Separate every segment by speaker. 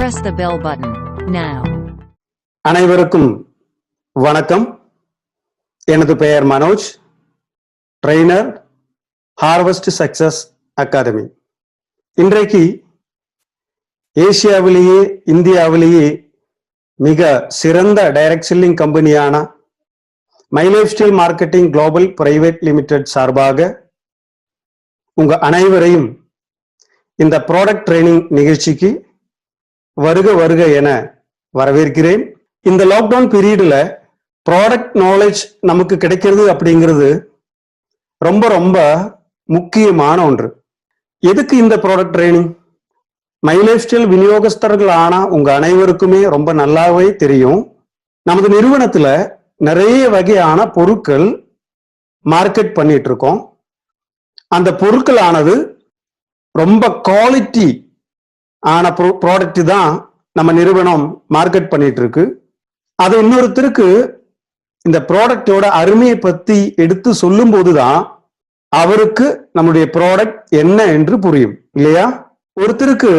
Speaker 1: Press the bell button now.
Speaker 2: அனைவருக்கும் வணக்கம். எனது பெயர் Manoj, trainer, harvest success academy. இன்றைக்கு ஏசியாவிலேயே இந்தியாவிலேயே மிக சிறந்த டைரக்ட் செல்லிங் கம்பெனியான my lifestyle marketing global private limited சார்பாக உங்க அனைவரையும் இந்த ப்ராடக்ட் ட்ரைனிங் நிகழ்ச்சிக்கு வருக வருக என வரவேற்கிறேன். இந்த லாக்டவுன் பீரியட்ல ப்ராடக்ட் நாலேஜ் நமக்கு கிடைக்கிறது அப்படிங்கிறது ரொம்ப ரொம்ப முக்கியமான ஒன்று. எதுக்கு இந்த product training? My life style விநியோகஸ்தர்கள் ஆனா உங்க அனைவருக்குமே ரொம்ப நல்லாவே தெரியும். நமது நிறுவனத்துல நிறைய வகையான பொருட்கள் மார்க்கெட் பண்ணிட்டு இருக்கோம். அந்த பொருட்களானது ரொம்ப குவாலிட்டி ஆன ப்ராடக்ட் தான் நம்ம நிறுவனம் மார்க்கெட் பண்ணிட்டு இருக்கு. அது இன்னொருத்தருக்கு இந்த ப்ராடக்டோட அருமையை பத்தி எடுத்து சொல்லும் போதுதான் அவருக்கு நம்முடைய ப்ராடக்ட் என்ன என்று புரியும், இல்லையா? ஒருத்தருக்கு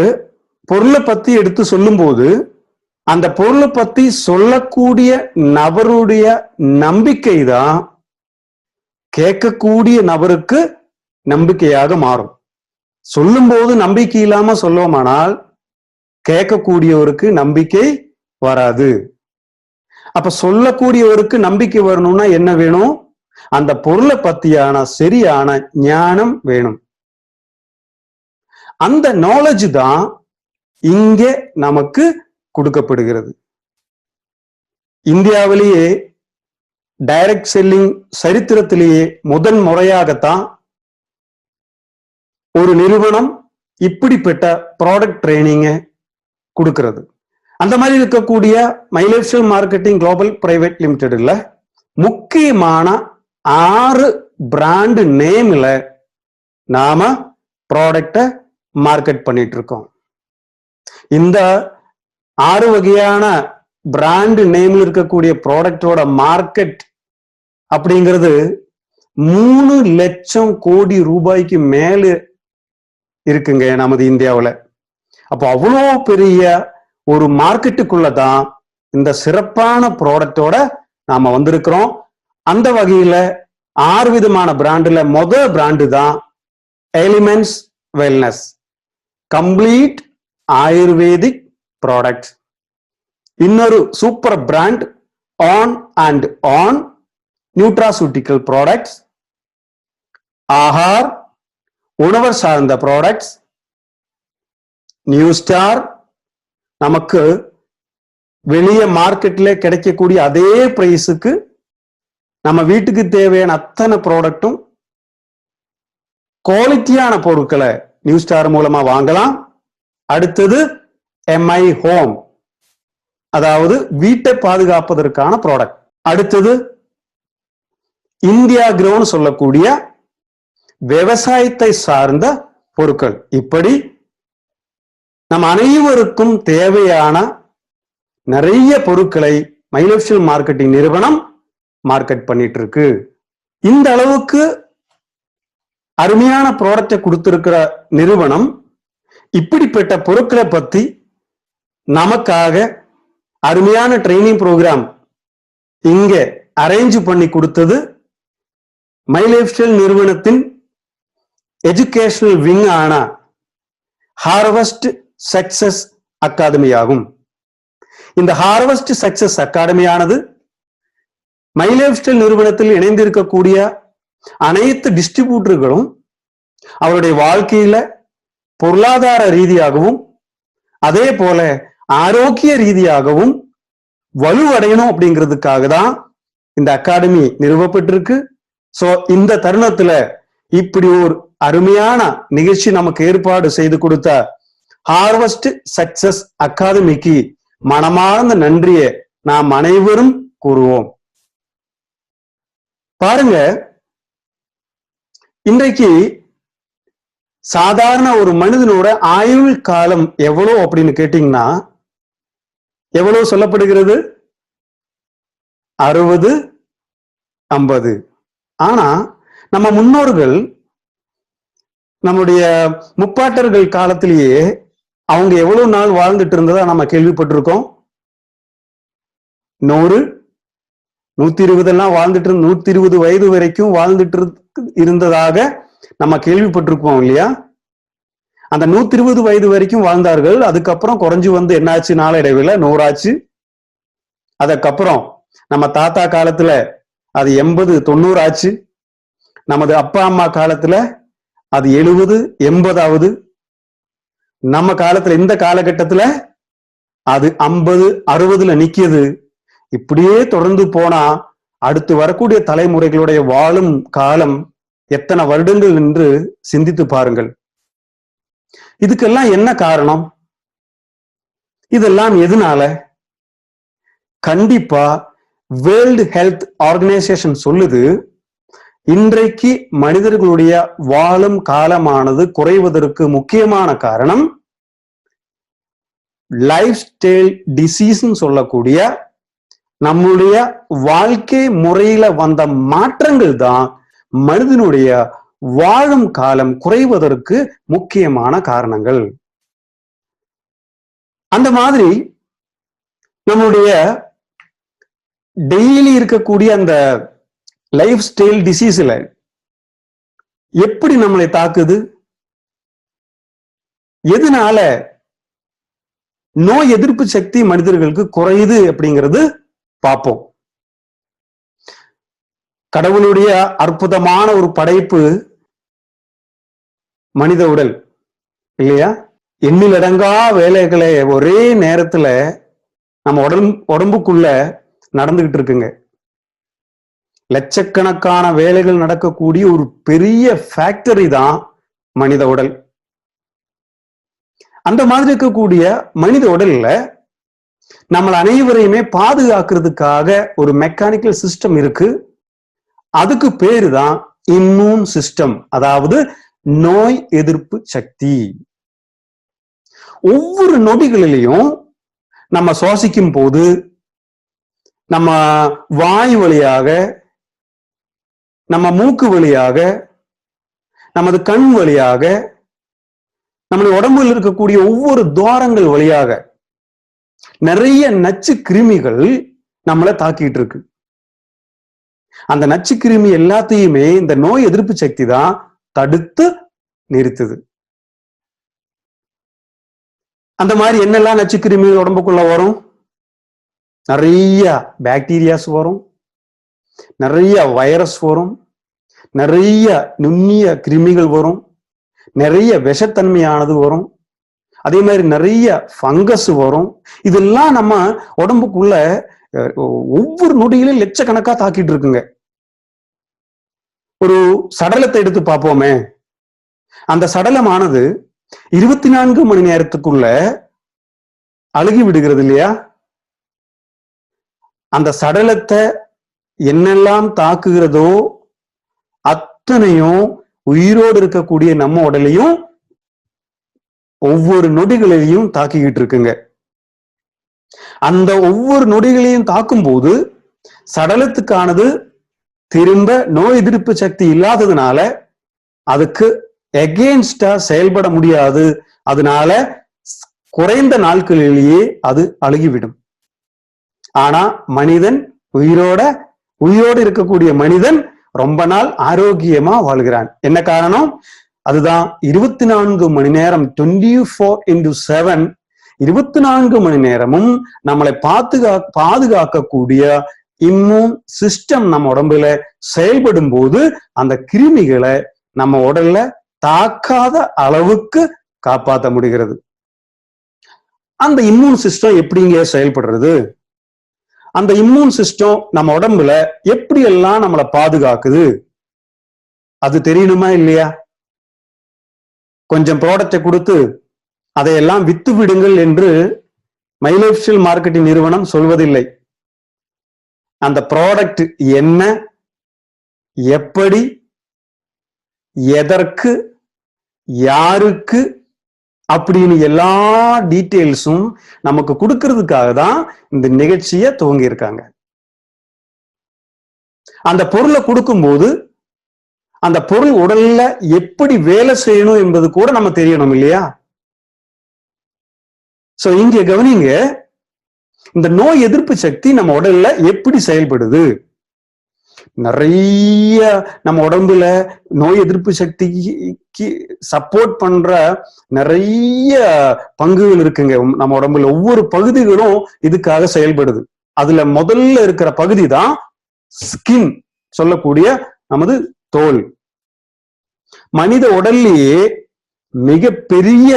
Speaker 2: பொருளை பத்தி எடுத்து சொல்லும் போது அந்த பொருளை பத்தி சொல்லக்கூடிய நபருடைய நம்பிக்கை தான் கேட்கக்கூடிய நபருக்கு நம்பிக்கையாக மாறும். சொல்லும் போது நம்பிக்கை இல்லாம சொல்லுவோமானால் கேட்கக்கூடியவருக்கு நம்பிக்கை வராது. அப்ப சொல்லக்கூடியவருக்கு நம்பிக்கை வரணும்னா என்ன வேணும்? அந்த பொருளை பத்தியான சரியான ஞானம் வேணும். அந்த நாலேஜ் தான் இங்கே நமக்கு கொடுக்கப்படுகிறது. இந்தியாவிலேயே டைரக்ட் செல்லிங் சரித்திரத்திலேயே முதன் முறையாகத்தான் ஒரு நிறுவனம் இப்படிப்பட்ட ப்ராடக்ட் ட்ரைனிங்கை கொடுக்கிறது. அந்த மாதிரி இருக்கக்கூடிய my lifestyle marketing global private லிமிடெட்ல முக்கியமான 6 பிராண்ட் நேம்ல நாம ப்ராடக்டை மார்க்கெட் பண்ணிட்டு இருக்கோம். இந்த 6 வகையான பிராண்ட் நேம்ல இருக்கக்கூடிய ப்ராடக்டோட மார்க்கெட் அப்படிங்கிறது 3 லட்சம் கோடி ரூபாய்க்கு மேல இருக்குங்க நமது இந்தியாவில். அப்போ அவ்வளோ பெரிய ஒரு மார்க்கெட்டுக்குள்ளதான் இந்த சிறப்பான ப்ராடக்டோட நாம வந்திருக்கிறோம். அந்த வகையில 6 விதமான பிராண்டுல முதல் பிராண்டு தான் elements wellness complete ayurvedic product. இன்னொரு super brand on and on nutraceutical products, Aahar உணவர் சார்ந்த ப்ராடக்ட்ஸ், நியூ ஸ்டார் நமக்கு வெளியே மார்க்கெட்ல கிடைக்கக்கூடிய அதே பிரைஸுக்கு நம்ம வீட்டுக்கு தேவையான அத்தனை ப்ராடக்டும் குவாலிட்டியான பொருட்களை நியூ ஸ்டார் மூலமா வாங்கலாம். அடுத்தது எம்ஐ ஹோம், அதாவது வீட்டை பாதுகாப்பதற்கான ப்ராடக்ட். அடுத்தது இந்தியா கிரோன்னு சொல்லக்கூடிய விவசாயத்தை சார்ந்த பொருட்கள். இப்படி நம் அனைவருக்கும் தேவையான நிறைய பொருட்களை மை லைஃப் ஸ்டைல் மார்க்கெட்டிங் நிறுவனம் மார்க்கெட் பண்ணிட்டு இருக்கு. இந்த அளவுக்கு அருமையான ப்ராடக்டை கொடுத்திருக்கிற நிறுவனம் இப்படிப்பட்ட பொருட்களை பத்தி நமக்காக அருமையான ட்ரைனிங் ப்ரோக்ராம் இங்க அரேஞ்ச் பண்ணி கொடுத்தது மை லைஃப் ஸ்டைல் நிறுவனத்தின் எஜுகேஷனல் விங் ஆன ஹார்வெஸ்ட் சக்சஸ் அகாடமி ஆகும். இந்த ஹார்வெஸ்ட் சக்சஸ் அகாடமியானது மை லைஃப் ஸ்டைல் நிறுவனத்தில் இணைந்திருக்கக்கூடிய அனைத்து டிஸ்ட்ரிபியூட்டர்களும் அவருடைய வாழ்க்கையில பொருளாதார ரீதியாகவும் அதே போல ஆரோக்கிய ரீதியாகவும் வலுவடையணும் அப்படிங்கிறதுக்காக தான் இந்த அகாடமி நிறுவப்பட்டிருக்கு. சோ இந்த தருணத்துல இப்படி ஒரு அருமையான நிகழ்ச்சி நமக்கு ஏற்பாடு செய்து கொடுத்த ஹார்வெஸ்ட் சக்சஸ் அகாடமிக்கு மனமார்ந்த நன்றியை நாம் அனைவரும் கூறுவோம். பாருங்க, இன்றைக்கு சாதாரண ஒரு மனிதனோட ஆயுள் காலம் எவ்வளவு அப்படின்னு கேட்டீங்கன்னா எவ்வளவு சொல்லப்படுகிறது? 60, 50. ஆனா நம்ம முன்னோர்கள் நம்முடைய முப்பாட்டர்கள் காலத்திலேயே அவங்க எவ்வளவு நாள் வாழ்ந்துட்டு இருந்ததா நம்ம கேள்விப்பட்டிருக்கோம். 100, 120 எல்லாம் வாழ்ந்துட்டு 120 வயது வரைக்கும் வாழ்ந்துட்டு இருந்ததாக நம்ம கேள்விப்பட்டிருக்கோம் இல்லையா? அந்த 120 வயது வரைக்கும் வாழ்ந்தார்கள். அதுக்கப்புறம் குறைஞ்சு வந்து என்னாச்சு, நாளடைவில் 100 ஆச்சு. அதுக்கப்புறம் நம்ம தாத்தா காலத்துல அது 80, 90 ஆச்சு. நமது அப்பா அம்மா காலத்துல அது 70, 80 ஆகுது. நம்ம காலத்துல இந்த காலகட்டத்துல அது 50, 60ல நிக்குது. இப்படியே தொடர்ந்து போனா அடுத்து வரக்கூடிய தலைமுறைகளுடைய வாழும் காலம் எத்தனை வருடங்கள் என்று சிந்தித்து பாருங்கள். இதுக்கெல்லாம் என்ன காரணம்? இதெல்லாம் எதனால? கண்டிப்பா வேர்ல்டு ஹெல்த் ஆர்கனைசேஷன் சொல்லுது, இன்றைக்கு மனிதர்களுடைய வாழும் காலமானது குறைவதற்கு முக்கியமான காரணம் லைஃப் ஸ்டைல் டிசீஸ் சொல்லக்கூடிய நம்முடைய வாழ்க்கை முறையில வந்த மாற்றங்கள் தான் மனிதனுடைய வாழும் காலம் குறைவதற்கு முக்கியமான காரணங்கள். அந்த மாதிரி நம்முடைய டெய்லி இருக்கக்கூடிய அந்த லைஃப் ஸ்டைல் டிசீஸ்ல எப்படி நம்மளை தாக்குது, எதனால நோய் எதிர்ப்பு சக்தி மனிதர்களுக்கு குறையுது அப்படிங்கிறது பார்ப்போம். கடவுளுடைய அற்புதமான ஒரு படைப்பு மனித உடல் இல்லையா? எண்ணிலடங்கா வேலைகளை ஒரே நேரத்துல நம்ம உடம்புக்குள்ள நடந்துகிட்டு இருக்குங்க. லட்சக்கணக்கான வேலைகள் நடக்கக்கூடிய ஒரு பெரிய ஃபேக்டரி தான் மனித உடல். அந்த மாதிரி இருக்கக்கூடிய மனித உடல்ல நம்மள அனைவரையுமே பாதுகாக்கிறதுக்காக ஒரு மெக்கானிக்கல் சிஸ்டம் இருக்கு. அதுக்கு பேரு தான் இம்யூன் சிஸ்டம், அதாவது நோய் எதிர்ப்பு சக்தி. ஒவ்வொரு நொடிகளிலையும் நம்ம சுவாசிக்கும் போது நம்ம வாய் வழியாக, நம்ம மூக்கு வழியாக, நமது கண் வழியாக, நம்முடைய உடம்பில் இருக்கக்கூடிய ஒவ்வொரு துவாரங்கள் வழியாக நிறைய நச்சு கிருமிகள் நம்மளை தாக்கிட்டு இருக்கு. அந்த நச்சு கிருமி எல்லாத்தையுமே இந்த நோய் எதிர்ப்பு சக்தி தான் தடுத்து நிறுத்துது. அந்த மாதிரி என்னெல்லாம் நச்சு கிருமி உடம்புக்குள்ள வரும்? நிறைய பாக்டீரியாஸ் வரும், நிறைய வைரஸ் வரும், நிறைய நுண்ணிய கிருமிகள் வரும், நிறைய விஷத்தன்மையானது வரும், அதே மாதிரி நிறைய ஃபங்கஸ் வரும். இதெல்லாம் நம்ம உடம்புக்குள்ள ஒவ்வொரு நொடியிலும் லட்சக்கணக்கா தாக்கிட்டு இருக்குங்க. ஒரு சடலத்தை எடுத்து பார்ப்போமே. அந்த சடலமானது 24 மணி நேரத்துக்குள்ள அழுகி விடுகிறது இல்லையா? அந்த சடலத்தை என்னெல்லாம் தாக்குகிறதோ அத்தனையும் உயிரோடு இருக்கக்கூடிய நம்ம உடலையும் ஒவ்வொரு நொடிகளையும் தாக்கிக்கிட்டு இருக்குங்க. அந்த ஒவ்வொரு நொடிகளையும் தாக்கும் போது சடலத்துக்கானது திரும்ப நோய் எதிர்ப்பு சக்தி இல்லாததுனால அதுக்கு எகெயின்ஸ்டா செயல்பட முடியாது. அதனால குறைந்த நாட்களிலேயே அது அழுகிவிடும். ஆனா மனிதன் உயிரோடு இருக்கக்கூடிய மனிதன் ரொம்ப நாள் ஆரோக்கியமா வாழ்கிறான். என்ன காரணம்? அதுதான் 24 மணி நேரம் 24x7 24 மணி நேரமும் நம்மளை பாதுகாக்கக்கூடிய இம்யூன் சிஸ்டம் நம்ம உடம்புல செயல்படும் போது அந்த கிருமிகளை நம்ம உடல்ல தாக்காத அளவுக்கு காப்பாற்ற முடிகிறது. அந்த இம்யூன் சிஸ்டம் எப்படிங்க செயல்படுறது? அந்த இம்யூன் சிஸ்டம் நம்ம உடம்புல எப்படி எல்லாம் நம்மளை பாதுகாக்குது அது தெரியணுமா இல்லையா? கொஞ்சம் ப்ராடக்டை கொடுத்து அதையெல்லாம் வித்து விடுங்கள் என்று மை லைஃப் ஸ்டைல் மார்க்கெட்டிங் நிறுவனம் சொல்வதில்லை. அந்த ப்ராடக்ட் என்ன, எப்படி, எதற்கு, யாருக்கு அப்படின்னு எல்லா டீட்டெயில்ஸும் நமக்கு கொடுக்கறதுக்காக தான் இந்த நிகழ்ச்சியை துவங்கி இருக்காங்க. அந்த பொருளை கொடுக்கும்போது அந்த பொருள் உடல்ல எப்படி வேலை செய்யணும் என்பது கூட நம்ம தெரியணும் இல்லையா? சோ இங்க கவனிங்க, இந்த நோய் எதிர்ப்பு சக்தி நம்ம உடல்ல எப்படி செயல்படுது. நிறைய நம்ம உடம்புல நோய் எதிர்ப்பு சக்திக்கு சப்போர்ட் பண்ற நிறைய பங்குகள் இருக்குங்க. நம்ம உடம்புல ஒவ்வொரு பகுதிகளும் இதுக்காக செயல்படுது. அதுல முதல்ல இருக்கிற பகுதி தான் ஸ்கின் சொல்லக்கூடிய நமது தோல். மனித உடல்லையே மிக பெரிய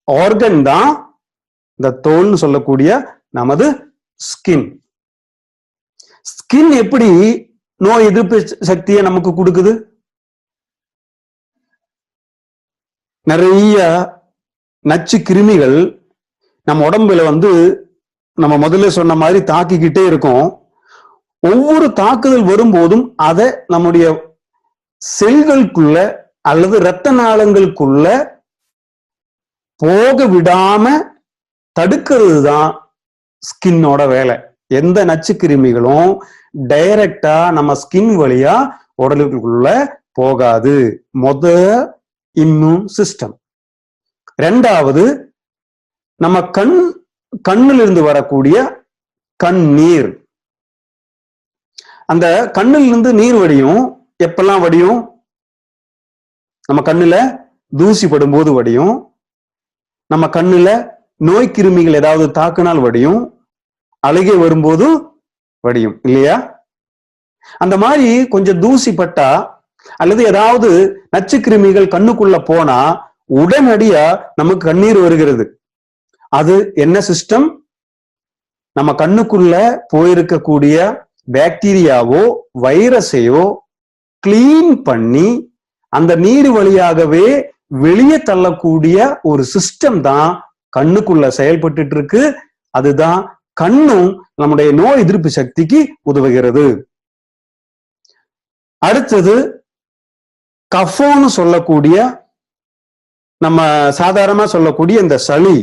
Speaker 2: ஆர்கன் தான் இந்த தோல்னு சொல்லக்கூடிய நமது ஸ்கின். ஸ்கின் எப்படி நோய் எதிர்ப்பு சக்தியை நமக்கு கொடுக்குது? நிறைய நச்சு கிருமிகள் நம்ம உடம்புல நம்ம முதல்ல சொன்ன மாதிரி தாக்கிக்கிட்டே இருக்கும். ஒவ்வொரு தாக்குதல் வரும்போதும் அதை நம்முடைய செல்களுக்குள்ள அல்லது இரத்த நாளங்களுக்குள்ள போக விடாம தடுக்கிறது தான் ஸ்கின்னோட வேலை. எந்த நச்சு கிருமிகளும் டைரக்டா நம்ம ஸ்கின் வழியா உடலுக்குள்ள போகாது. Immune system. ரெண்டாவது, நம்ம கண்ணில் இருந்து வரக்கூடிய கண்ணீர். அந்த கண்ணில் இருந்து நீர் வடியும். எப்பெல்லாம் வடியும்? நம்ம கண்ணுல தூசி படும்போது வடியும். நம்ம கண்ணுல நோய் கிருமிகள் ஏதாவது தாக்குனால் வடியும். அழுகை வரும்போது வடியும், இல்லையா? அந்த மாதிரி கொஞ்சம் தூசி பட்டா அல்லது ஏதாவது நச்சு கிருமிகள் கண்ணுக்குள்ள போனா உடனடியா நமக்கு கண்ணீர் வருகிறது. அது என்ன சிஸ்டம்? நம்ம கண்ணுக்குள்ள போயிருக்கக்கூடிய பாக்டீரியாவோ வைரஸையோ கிளீன் பண்ணி அந்த நீர் வழியாகவே வெளியே தள்ளக்கூடிய ஒரு சிஸ்டம் தான் கண்ணுக்குள்ள செயல்பட்டு இருக்கு. அதுதான் கண்ணும் நம்முடைய நோய் எதிர்ப்பு சக்திக்கு உதவுகிறது. அடுத்தது கஃபம்னு சொல்லக்கூடிய, நம்ம சாதாரணமா சொல்லக்கூடிய இந்த சளி,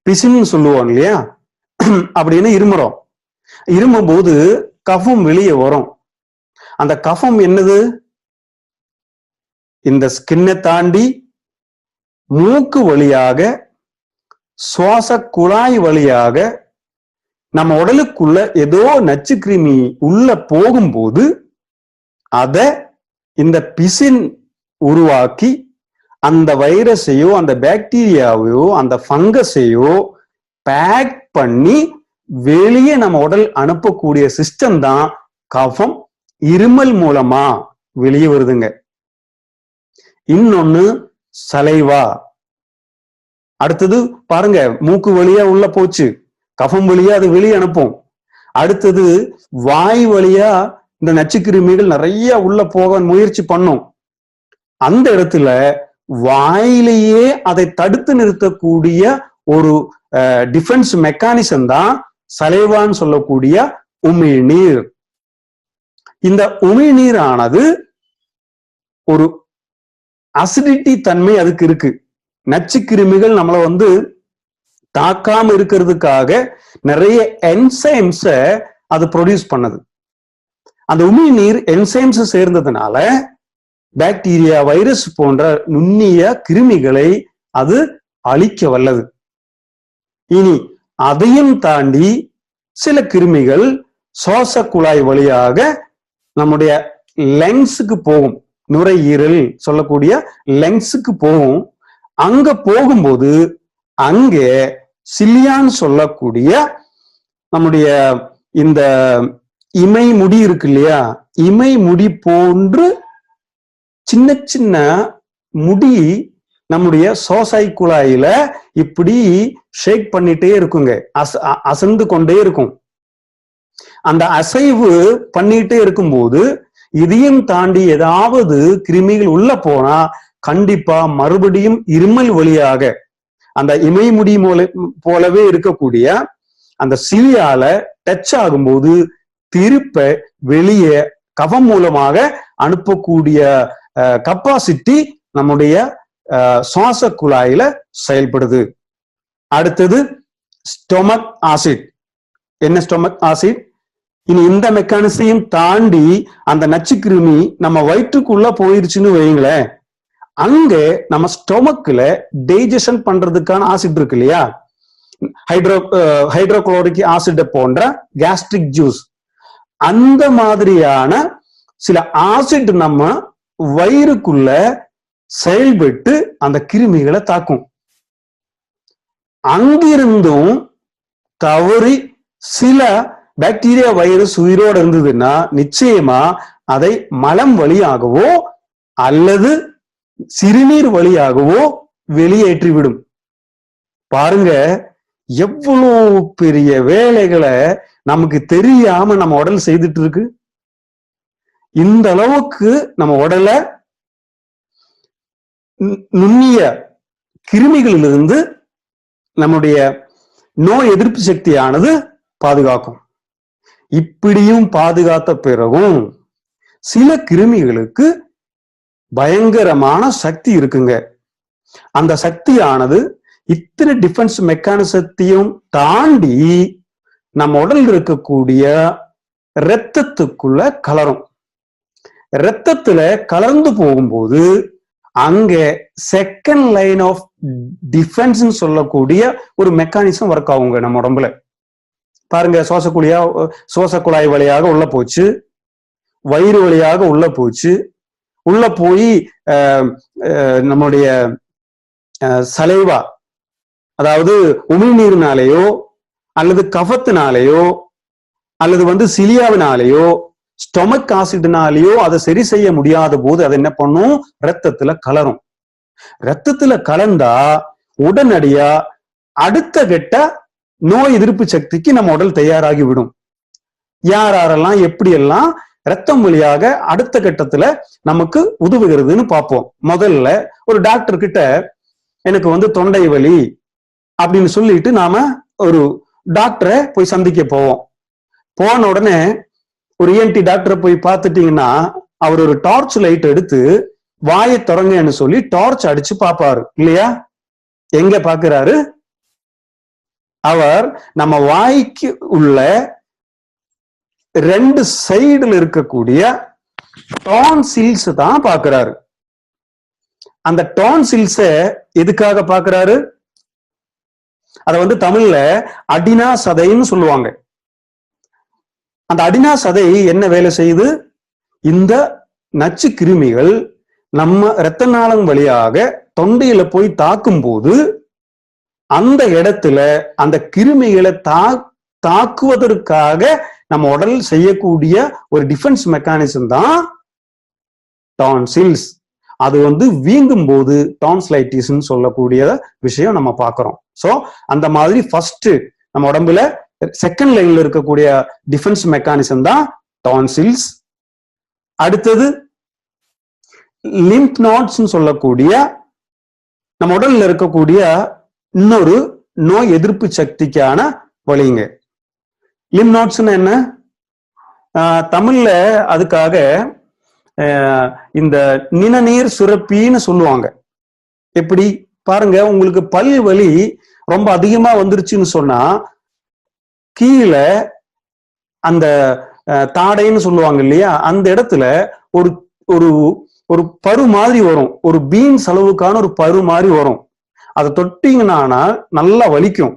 Speaker 2: பிசின்னு சொல்லுவோம் இல்லையா, அப்படின்னு இருமுறோம். இருமும் போது கஃபம் வெளியே வரும். அந்த கஃபம் என்னது? இந்த ஸ்கின்னை தாண்டி மூக்கு வழியாக சுவாச குழாய் வழியாக நம்ம உடலுக்குள்ள ஏதோ நச்சு கிருமி உள்ள போகும்போது அத இந்த பிசின் உருவாக்கி அந்த வைரஸையோ அந்த பாக்டீரியாவையோ அந்த ஃபங்கஸையோ பேக் பண்ணி வெளியே நம்ம உடல் அனுப்பக்கூடிய சிஸ்டம் தான் கஃபம். இருமல் மூலமா வெளியே வருதுங்க. இன்னொன்னு சலைவா. அடுத்தது பாருங்க, மூக்கு வழியா உள்ள போச்சு, கஃபம் வழியா அது வெளியே அனுப்பும். அடுத்தது வாய் வழியா இந்த நச்சுக்கிருமிகள் நிறைய உள்ள போக முயற்சி பண்ணும். அந்த இடத்துல வாயிலேயே அதை தடுத்து நிறுத்தக்கூடிய ஒரு டிஃபென்ஸ் மெக்கானிசம் தான் சலைவான்னு சொல்லக்கூடிய உமிழ்நீர். இந்த உமிழ்நீர் ஆனது ஒரு அசிடிட்டி தன்மை அதுக்கு இருக்கு. நச்சு கிருமிகள் நம்மளை தாக்காம இருக்கிறதுக்காக நிறைய என்சைம்ஸ அது ப்ரொடியூஸ் பண்ணுது. அந்த உமிழ்நீர் என்சைம்ஸ் சேர்ந்ததுனால பாக்டீரியா வைரஸ் போன்ற நுண்ணிய கிருமிகளை அது அழிக்க வல்லது. இனி அதையும் தாண்டி சில கிருமிகள் சுவாச குழாய் வழியாக நம்முடைய லங்ஸுக்கு போகும். நுரையீரல் சொல்லக்கூடிய லங்ஸுக்கு போகும். அங்க போகும்போது அங்கே சிலியான்னு சொல்லக்கூடிய நம்முடைய இந்த இமை முடி இருக்கு இல்லையா, இமை முடி போன்று சின்ன சின்ன முடி நம்முடைய சுவாசை குழாயில இப்படி ஷேக் பண்ணிட்டே இருக்குங்க, அசைந்து கொண்டே இருக்கும். அந்த அசைவு பண்ணிட்டே இருக்கும்போது இதையும் தாண்டி ஏதாவது கிருமிகள் உள்ள போனா கண்டிப்பா மறுபடியும் இருமல் வழியாக அந்த இமைமுடி போலவே இருக்கக்கூடிய அந்த சிலியால டச் ஆகும்போது திருப்ப வெளியே கஃபம் மூலமாக அனுப்பக்கூடிய கப்பாசிட்டி நம்முடைய சுவாச குழாயில செயல்படுது. அடுத்தது ஸ்டொமக் ஆசிட். என்ன ஸ்டொமக் ஆசிட்? இனி இந்த மெக்கானிசையும் தாண்டி அந்த நச்சுக்கிருமி நம்ம வயிற்றுக்குள்ள போயிருச்சுன்னு வைங்களேன், அங்க நம்ம ஸ்டொமக்ல டைஜஷன் பண்றதுக்கான ஆசிட் இருக்கு இல்லையா, ஹைட்ரோகுளோரிக் ஆசிட் போன்ற கேஸ்ட்ரிக் ஜூஸ், அந்த மாதிரியான சில ஆசிட் நம்ம வயிறுக்குள்ள செயல்பட்டு அந்த கிருமிகளை தாக்கும். அங்கிருந்தும் தவறி சில பாக்டீரியா வைரஸ் உயிரோடு இருந்ததுன்னா நிச்சயமா அதை மலம் வழியாகவோ அல்லது சிறுநீர் வழியாகவோ வெளியேற்றிவிடும். பாருங்க, எவ்வளவு பெரிய வேலைகளை நமக்கு தெரியாம நம்ம உடல் செய்துட்டு இருக்கு. இந்த அளவுக்கு நம்ம உடலை நுண்ணிய கிருமிகளிலிருந்து நம்முடைய நோய் எதிர்ப்பு சக்தியானது பாதுகாக்கும். இப்படியும் பாதுகாத்த பிறகும் சில கிருமிகளுக்கு பயங்கரமான சக்தி இருக்குங்க. அந்த சக்தியானது இத்தனை டிஃபென்ஸ் மெக்கானிசத்தையும் தாண்டி நம்ம உடல் இருக்கக்கூடிய இரத்தத்துக்குள்ள கலரும். இரத்தத்துல கலர்ந்து போகும்போது அங்க செகண்ட் லைன் ஆஃப் டிஃபென்ஸ் சொல்லக்கூடிய ஒரு மெக்கானிசம் ஒர்க் ஆகுங்க நம்ம உடம்புல. பாருங்க, சுவாச குழாய் வழியாக உள்ள போச்சு, வயிறு வழியாக உள்ள போச்சு, உள்ள போய் நம்முடைய சலைவா, அதாவது உமிழ்நீர்னாலேயோ அல்லது கஃபத்தினாலேயோ அல்லது சிலியாவினாலேயோ ஸ்டொமக் ஆசிட்னாலேயோ அதை சரி செய்ய முடியாத போது அது என்ன பண்ணும், ரத்தத்துல கலரும். ரத்தத்துல கலந்தா உடனடியா அடுத்த கட்ட நோய் எதிர்ப்பு சக்திக்கு நம்ம உடல் தயாராகி விடும். யாரெல்லாம் எப்படியெல்லாம் ரத்தம் வழியாக அடுத்த கட்டத்துல நமக்கு உதவுகிறதுன்னு பார்ப்போம். முதல்ல ஒரு டாக்டர் கிட்ட எனக்கு தொண்டை வலி அப்படின்னு சொல்லிட்டு நாம ஒரு டாக்டரை போய் சந்திக்க போவோம். போன உடனே ஒரு ENT டாக்டரை போய் பார்த்துட்டீங்கன்னா அவர் ஒரு டார்ச் லைட் எடுத்து வாயை திறங்கன்னு சொல்லி டார்ச் அடிச்சு பார்ப்பாரு இல்லையா? எங்க பாக்குறாரு? அவர் நம்ம வாய்க்கு உள்ள 2 சைடுல இருக்கக்கூடிய டான்சில்ஸ் தான் பாக்குறாரு. அந்த டான்சில்ஸ எதுக்காக பாக்குறாரு? அத தமிழ்ல அடினா சதைன்னு சொல்லுவாங்க. அந்த அடினா சதை என்ன வேலை செய்யுது? இந்த நச்சு கிருமிகள் நம்ம இரத்த நாளம் வழியாக தொண்டையில போய் தாக்கும் போது அந்த இடத்துல அந்த கிருமிகளை தாக்குவதற்காக நம்ம உடல் செய்யக்கூடிய ஒரு டிஃபென்ஸ் மெக்கானிசம் தான் டான்சில்ஸ். அது வீங்கும் போது டான்சிலைட்டிஸ் சொல்லக்கூடிய விஷயம் நம்ம பார்க்கிறோம். சோ அந்த மாதிரி ஃபர்ஸ்ட் நம்ம உடம்புல செகண்ட் லைன்ல இருக்கக்கூடிய டிஃபென்ஸ் மெக்கானிசம் தான் டான்சில்ஸ். அடுத்தது லிம்ப் நாட்ஸ் சொல்லக்கூடிய நம்ம உடல்ல இருக்கக்கூடிய இன்னொரு நோய் எதிர்ப்பு சக்திக்கான வழிங்க. லிம்ப் நாட்ஸ் என்ன? தமிழ்ல அதுக்காக இந்த நிணநீர் சுரப்பின்னு சொல்லுவாங்க. எப்படி பாருங்க, உங்களுக்கு பல் வலி ரொம்ப அதிகமா வந்துருச்சுன்னு சொன்னா கீழே அந்த தாடைன்னு சொல்லுவாங்க இல்லையா, அந்த இடத்துல ஒரு ஒரு ஒரு பரு மாதிரி வரும், ஒரு பீன்ஸ் அளவுக்கான ஒரு பரு மாதிரி வரும். அதை தொட்டீங்கன்னா நல்லா வலிக்கும்.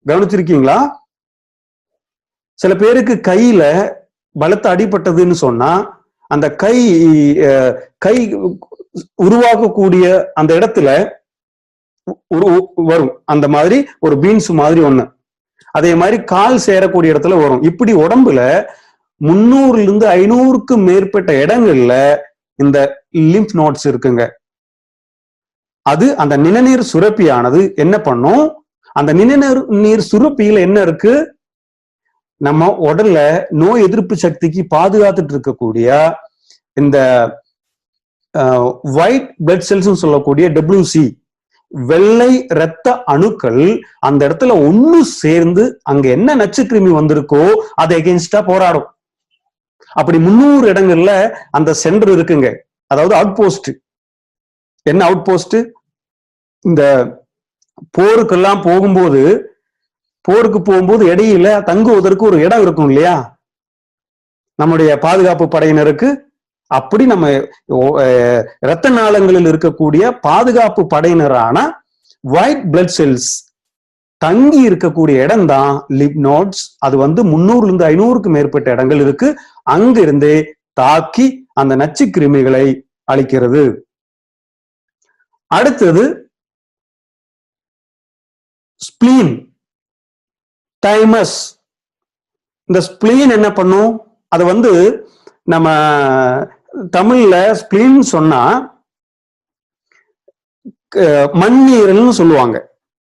Speaker 2: கவனிச்சிருக்கீங்களா? சில பேருக்கு கையில பலத்த அடிபட்டதுன்னு சொன்னா அந்த கை உருவாக்கக்கூடிய அந்த இடத்துல வரும் அந்த மாதிரி ஒரு பீன்ஸ் மாதிரி ஒண்ணு. அதே மாதிரி கால் சேரக்கூடிய இடத்துல வரும். இப்படி உடம்புல 300-500க்கு மேற்பட்ட இடங்கள்ல இந்த லிம்ப் நோட்ஸ் இருக்குங்க. அது அந்த நிணநீர் சுரப்பியானது என்ன பண்ணும்? அந்த நிணநீர் சுரப்பியில என்ன இருக்கு? நம்ம உடல்ல நோய் எதிர்ப்பு சக்திக்கு பாதுகாத்துட்டு இருக்கக்கூடிய இந்த ஒயிட் பிளட் செல்ஸ் சொல்லக்கூடிய WC வெள்ளை இரத்த அணுக்கள் அந்த இடத்துல ஒண்ணு சேர்ந்து அங்க என்ன நச்சுக்கிருமி வந்திருக்கோ அதை எகென்ஸ்டா போராடும். அப்படி 300 இடங்கள்ல அந்த சென்டர் இருக்குங்க. அதாவது அவுட் போஸ்ட். என்ன அவுட் போஸ்ட்? இந்த போருக்கெல்லாம் போருக்கு போகும்போது இடையில தங்குவதற்கு ஒரு இடம் இருக்கும் இல்லையா? நம்முடைய பாதுகாப்பு படையினருக்கு அப்படி நம்ம இரத்த நாளங்களில் இருக்கக்கூடிய பாதுகாப்பு படையினரான ஒயிட் பிளட் செல்ஸ் தங்கி இருக்கக்கூடிய இடம் தான் லிப் நோட்ஸ். அது 300 இருந்து 500க்கு மேற்பட்ட இடங்கள் இருக்கு. அங்கிருந்தே தாக்கி அந்த நச்சு கிருமிகளை அழிக்கிறது. அடுத்தது ஸ்பிளீன், தைமஸ். இந்த ஸ்பிளீன் என்ன பண்ணும்? அது நம்ம தமிழ்ல ஸ்பிளீன் சொன்னா மண்ணீரல்னு சொல்லுவாங்க.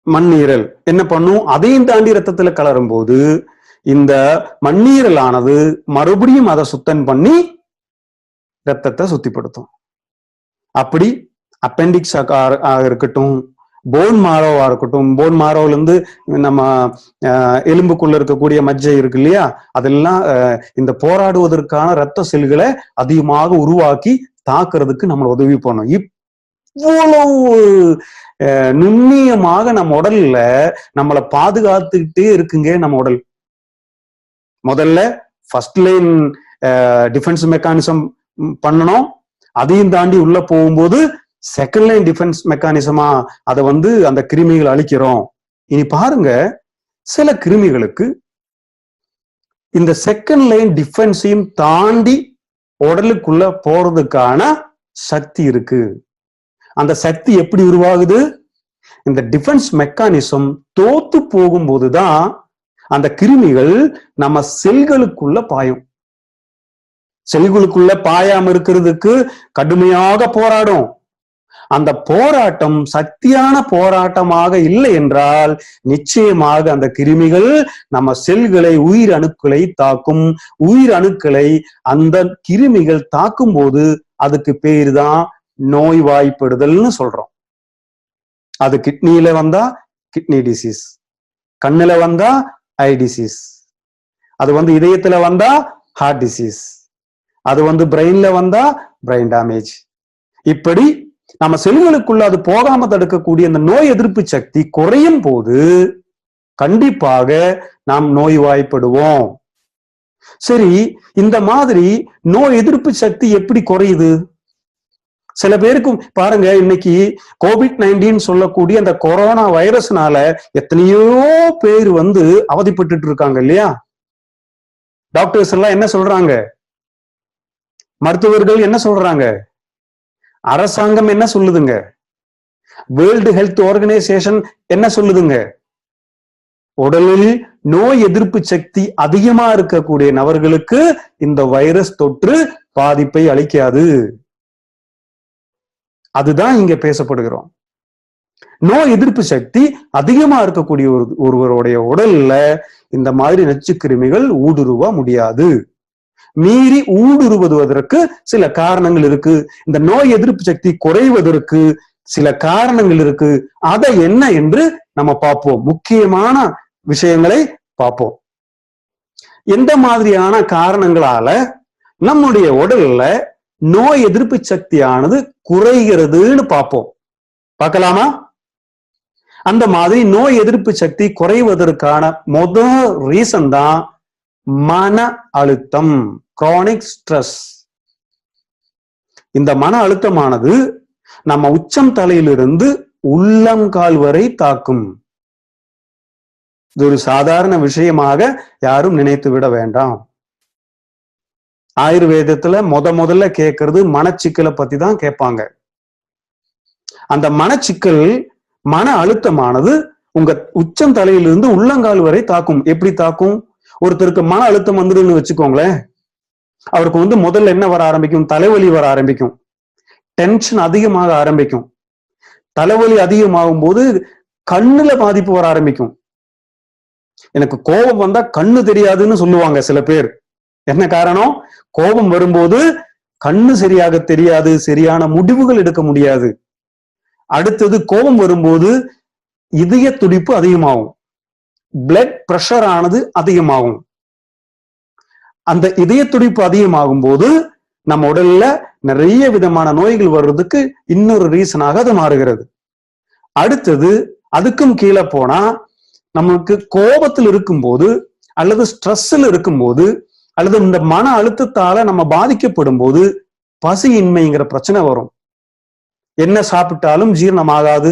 Speaker 2: மண்ணீரல் என்ன பண்ணும்? அதையும் தாண்டி ரத்தத்துல கலரும் போது இந்த மண்ணீரலானது மறுபடியும் அதை சுத்தம் பண்ணி ரத்தத்தை சுத்திப்படுத்தும். அப்படி அப்பெண்டிக்ஸ் இருக்கட்டும், போன் மாரோவா இருக்கட்டும், போன் மாரோல இருந்து நம்ம எலும்புக்குள்ள இருக்கக்கூடிய மஜ்ஜை இருக்கு இல்லையா, அதெல்லாம் இந்த போராடுவதற்கான ரத்த செல்களை அதிகமாக உருவாக்கி தாக்குறதுக்கு நம்மளை உதவி பண்ணும். இவ்வளவு நுண்ணியமாக நம்ம உடல்ல நம்மளை பாதுகாத்துக்கிட்டே இருக்குங்க நம்ம உடல். முதல்ல ஃபர்ஸ்ட் லைன் டிஃபென்ஸ் மெக்கானிசம் பண்ணணும். அதையும் தாண்டி உள்ள போகும்போது செகண்ட் லைன் டிஃபென்ஸ் மெக்கானிசமா அதை அந்த கிருமிகள் அழிக்கிறோம். இனி பாருங்க, சில கிருமிகளுக்கு இந்த செகண்ட் லைன் டிஃபென்ஸையும் தாண்டி உடலுக்குள்ள போறதுக்கான சக்தி இருக்கு. அந்த சக்தி எப்படி உருவாகுது? இந்த டிஃபென்ஸ் மெக்கானிசம் தோத்து போகும்போதுதான் அந்த கிருமிகள் நம்ம செல்களுக்குள்ள பாயும். செல்களுக்குள்ள பாயாம இருக்கிறதுக்கு கடுமையாக போராடும். அந்த போராட்டம் சக்தியான போராட்டமாக இல்லை என்றால் நிச்சயமாக அந்த கிருமிகள் நம்ம செல்களை, உயிர் அணுக்களை தாக்கும். உயிர் அணுக்களை அந்த கிருமிகள் தாக்கும் போது அதுக்கு பேரு தான் நோய்வாய்ப்படுதல்னு சொல்றோம். அது கிட்னியில வந்தா கிட்னி டிசீஸ், கண்ணுல வந்தா ஐ டிசீஸ், அது இதயத்துல வந்தா ஹார்ட் டிசீஸ், அது பிரெயின்ல வந்தா பிரெயின் டேமேஜ். இப்படி நம்ம செல்களுக்குள்ள அது போகாம தடுக்கக்கூடிய அந்த நோய் எதிர்ப்பு சக்தி குறையும் போது கண்டிப்பாக நாம் நோய்வாய்ப்படுவோம். சரி, இந்த மாதிரி நோய் எதிர்ப்பு சக்தி எப்படி குறையுது? சில பேருக்கு பாருங்க, இன்னைக்கு COVID-19 சொல்லக்கூடிய அந்த கொரோனா வைரஸ்னால எத்தனையோ பேர் அவதிப்பட்டு இருக்காங்க இல்லையா? டாக்டர்ஸ் எல்லாம் என்ன சொல்றாங்க? மருத்துவர்கள் என்ன சொல்றாங்க? அரசாங்கம் என்ன சொல்லுதுங்க? வேர்ல்டு ஹெல்த் ஆர்கனைசேஷன் என்ன சொல்லுதுங்க? உடலில் நோய் எதிர்ப்பு சக்தி அதிகமா இருக்கக்கூடிய நபர்களுக்கு இந்த வைரஸ் தொற்று பாதிப்பை அளிக்காது. அதுதான் இங்க பேசப்படுகிறோம். நோய் எதிர்ப்பு சக்தி அதிகமா இருக்கக்கூடிய ஒருவருடைய உடல்ல இந்த மாதிரி நச்சு கிருமிகள் ஊடுருவ முடியாது. மீறி ஊடுருவதற்கு சில காரணங்கள் இருக்கு. இந்த நோய் எதிர்ப்பு சக்தி குறைவதற்கு சில காரணங்கள் இருக்கு. அதை என்ன என்று நம்ம பார்ப்போம். முக்கியமான விஷயங்களை பார்ப்போம். எந்த மாதிரியான காரணங்களால நம்முடைய உடல்ல நோய் எதிர்ப்பு சக்தியானது குறைகிறதுன்னு பார்ப்போம். பார்க்கலாமா? அந்த மாதிரி நோய் எதிர்ப்பு சக்தி குறைவதற்கான முதல் ரீசன் தான் மன அழுத்தம், கிரானிக் ஸ்ட்ரெஸ். இந்த மன அழுத்தமானது நம்ம உச்சம் தலையிலிருந்து உள்ளங்கால் வரை தாக்கும். இது ஒரு சாதாரண விஷயமாக யாரும் நினைத்து விட வேண்டாம். ஆயுர்வேதத்துல முதல்ல கேட்கறது மனச்சிக்கலை பத்தி தான் கேட்பாங்க. அந்த மனச்சிக்கல், மன அழுத்தமானது உங்க உச்சம் தலையிலிருந்து உள்ளங்கால் வரை தாக்கும். எப்படி தாக்கும்? ஒருத்தருக்கு மன அழுத்தம் வந்துடுன்னு வச்சுக்கோங்களேன், அவருக்கு முதல்ல என்ன வர ஆரம்பிக்கும்? தலைவலி வர ஆரம்பிக்கும், டென்ஷன் அதிகமாக ஆரம்பிக்கும். தலைவலி அதிகமாகும் போது கண்ணுல பாதிப்பு வர ஆரம்பிக்கும். எனக்கு கோபம் வந்தா கண்ணு தெரியாதுன்னு சொல்லுவாங்க சில பேர். என்ன காரணம்? கோபம் வரும்போது கண்ணு சரியாக தெரியாது, சரியான முடிவுகள் எடுக்க முடியாது. அடுத்தது கோபம் வரும்போது இதய துடிப்பு அதிகமாகும், பிளட் பிரஷர் ஆனது அதிகமாகும். அந்த இதய துடிப்பு அதிகமாகும் போது நம்ம உடல்ல நிறைய விதமான நோய்கள் வர்றதுக்கு இன்னொரு ரீசனாக அது மாறுகிறது. அடுத்தது அதுக்கும் கீழே போனா, நமக்கு கோபத்தில் இருக்கும்போது அல்லது ஸ்ட்ரெஸ்ல இருக்கும்போது அல்லது இந்த மன அழுத்தத்தால நம்ம பாதிக்கப்படும் போது பசியின்மைங்கிற பிரச்சனை வரும். என்ன சாப்பிட்டாலும் ஜீரணமாகாது,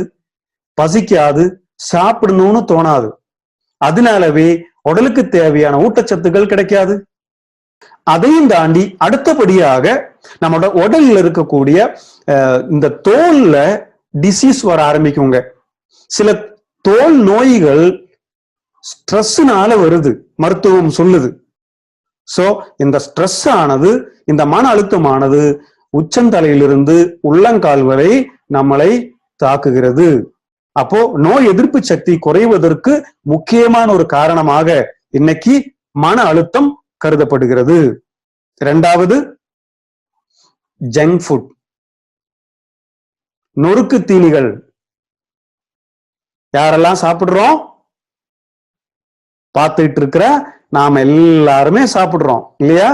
Speaker 2: பசிக்காது, சாப்பிடணும்னு தோணாது. அதனாலவே உடலுக்கு தேவையான ஊட்டச்சத்துக்கள் கிடைக்காது. அதையும் தாண்டி அடுத்தபடியாக நம்மளோட உடல்ல இருக்கக்கூடிய இந்த தோல்ல டிசீஸ் வர ஆரம்பிக்குங்க. சில தோல் நோய்கள் ஸ்ட்ரெஸ்னால வருது, மருத்துவம் சொல்லுது. சோ இந்த ஸ்ட்ரெஸ் ஆனது, இந்த மன அழுத்தமானது உச்சந்தலையிலிருந்து உள்ளங்கால் வரை நம்மளை தாக்குகிறது. அப்போ நோய் எதிர்ப்பு சக்தி குறைவதற்கு முக்கியமான ஒரு காரணமாக இன்னைக்கு மன அழுத்தம் கருதப்படுகிறது. இரண்டாவது, ஜங்க் ஃபுட், நொறுக்கு தீனிகள். யாரெல்லாம் சாப்பிடுறோம்? பார்த்துட்டு இருக்கிற நாம எல்லாருமே சாப்பிடுறோம் இல்லையா?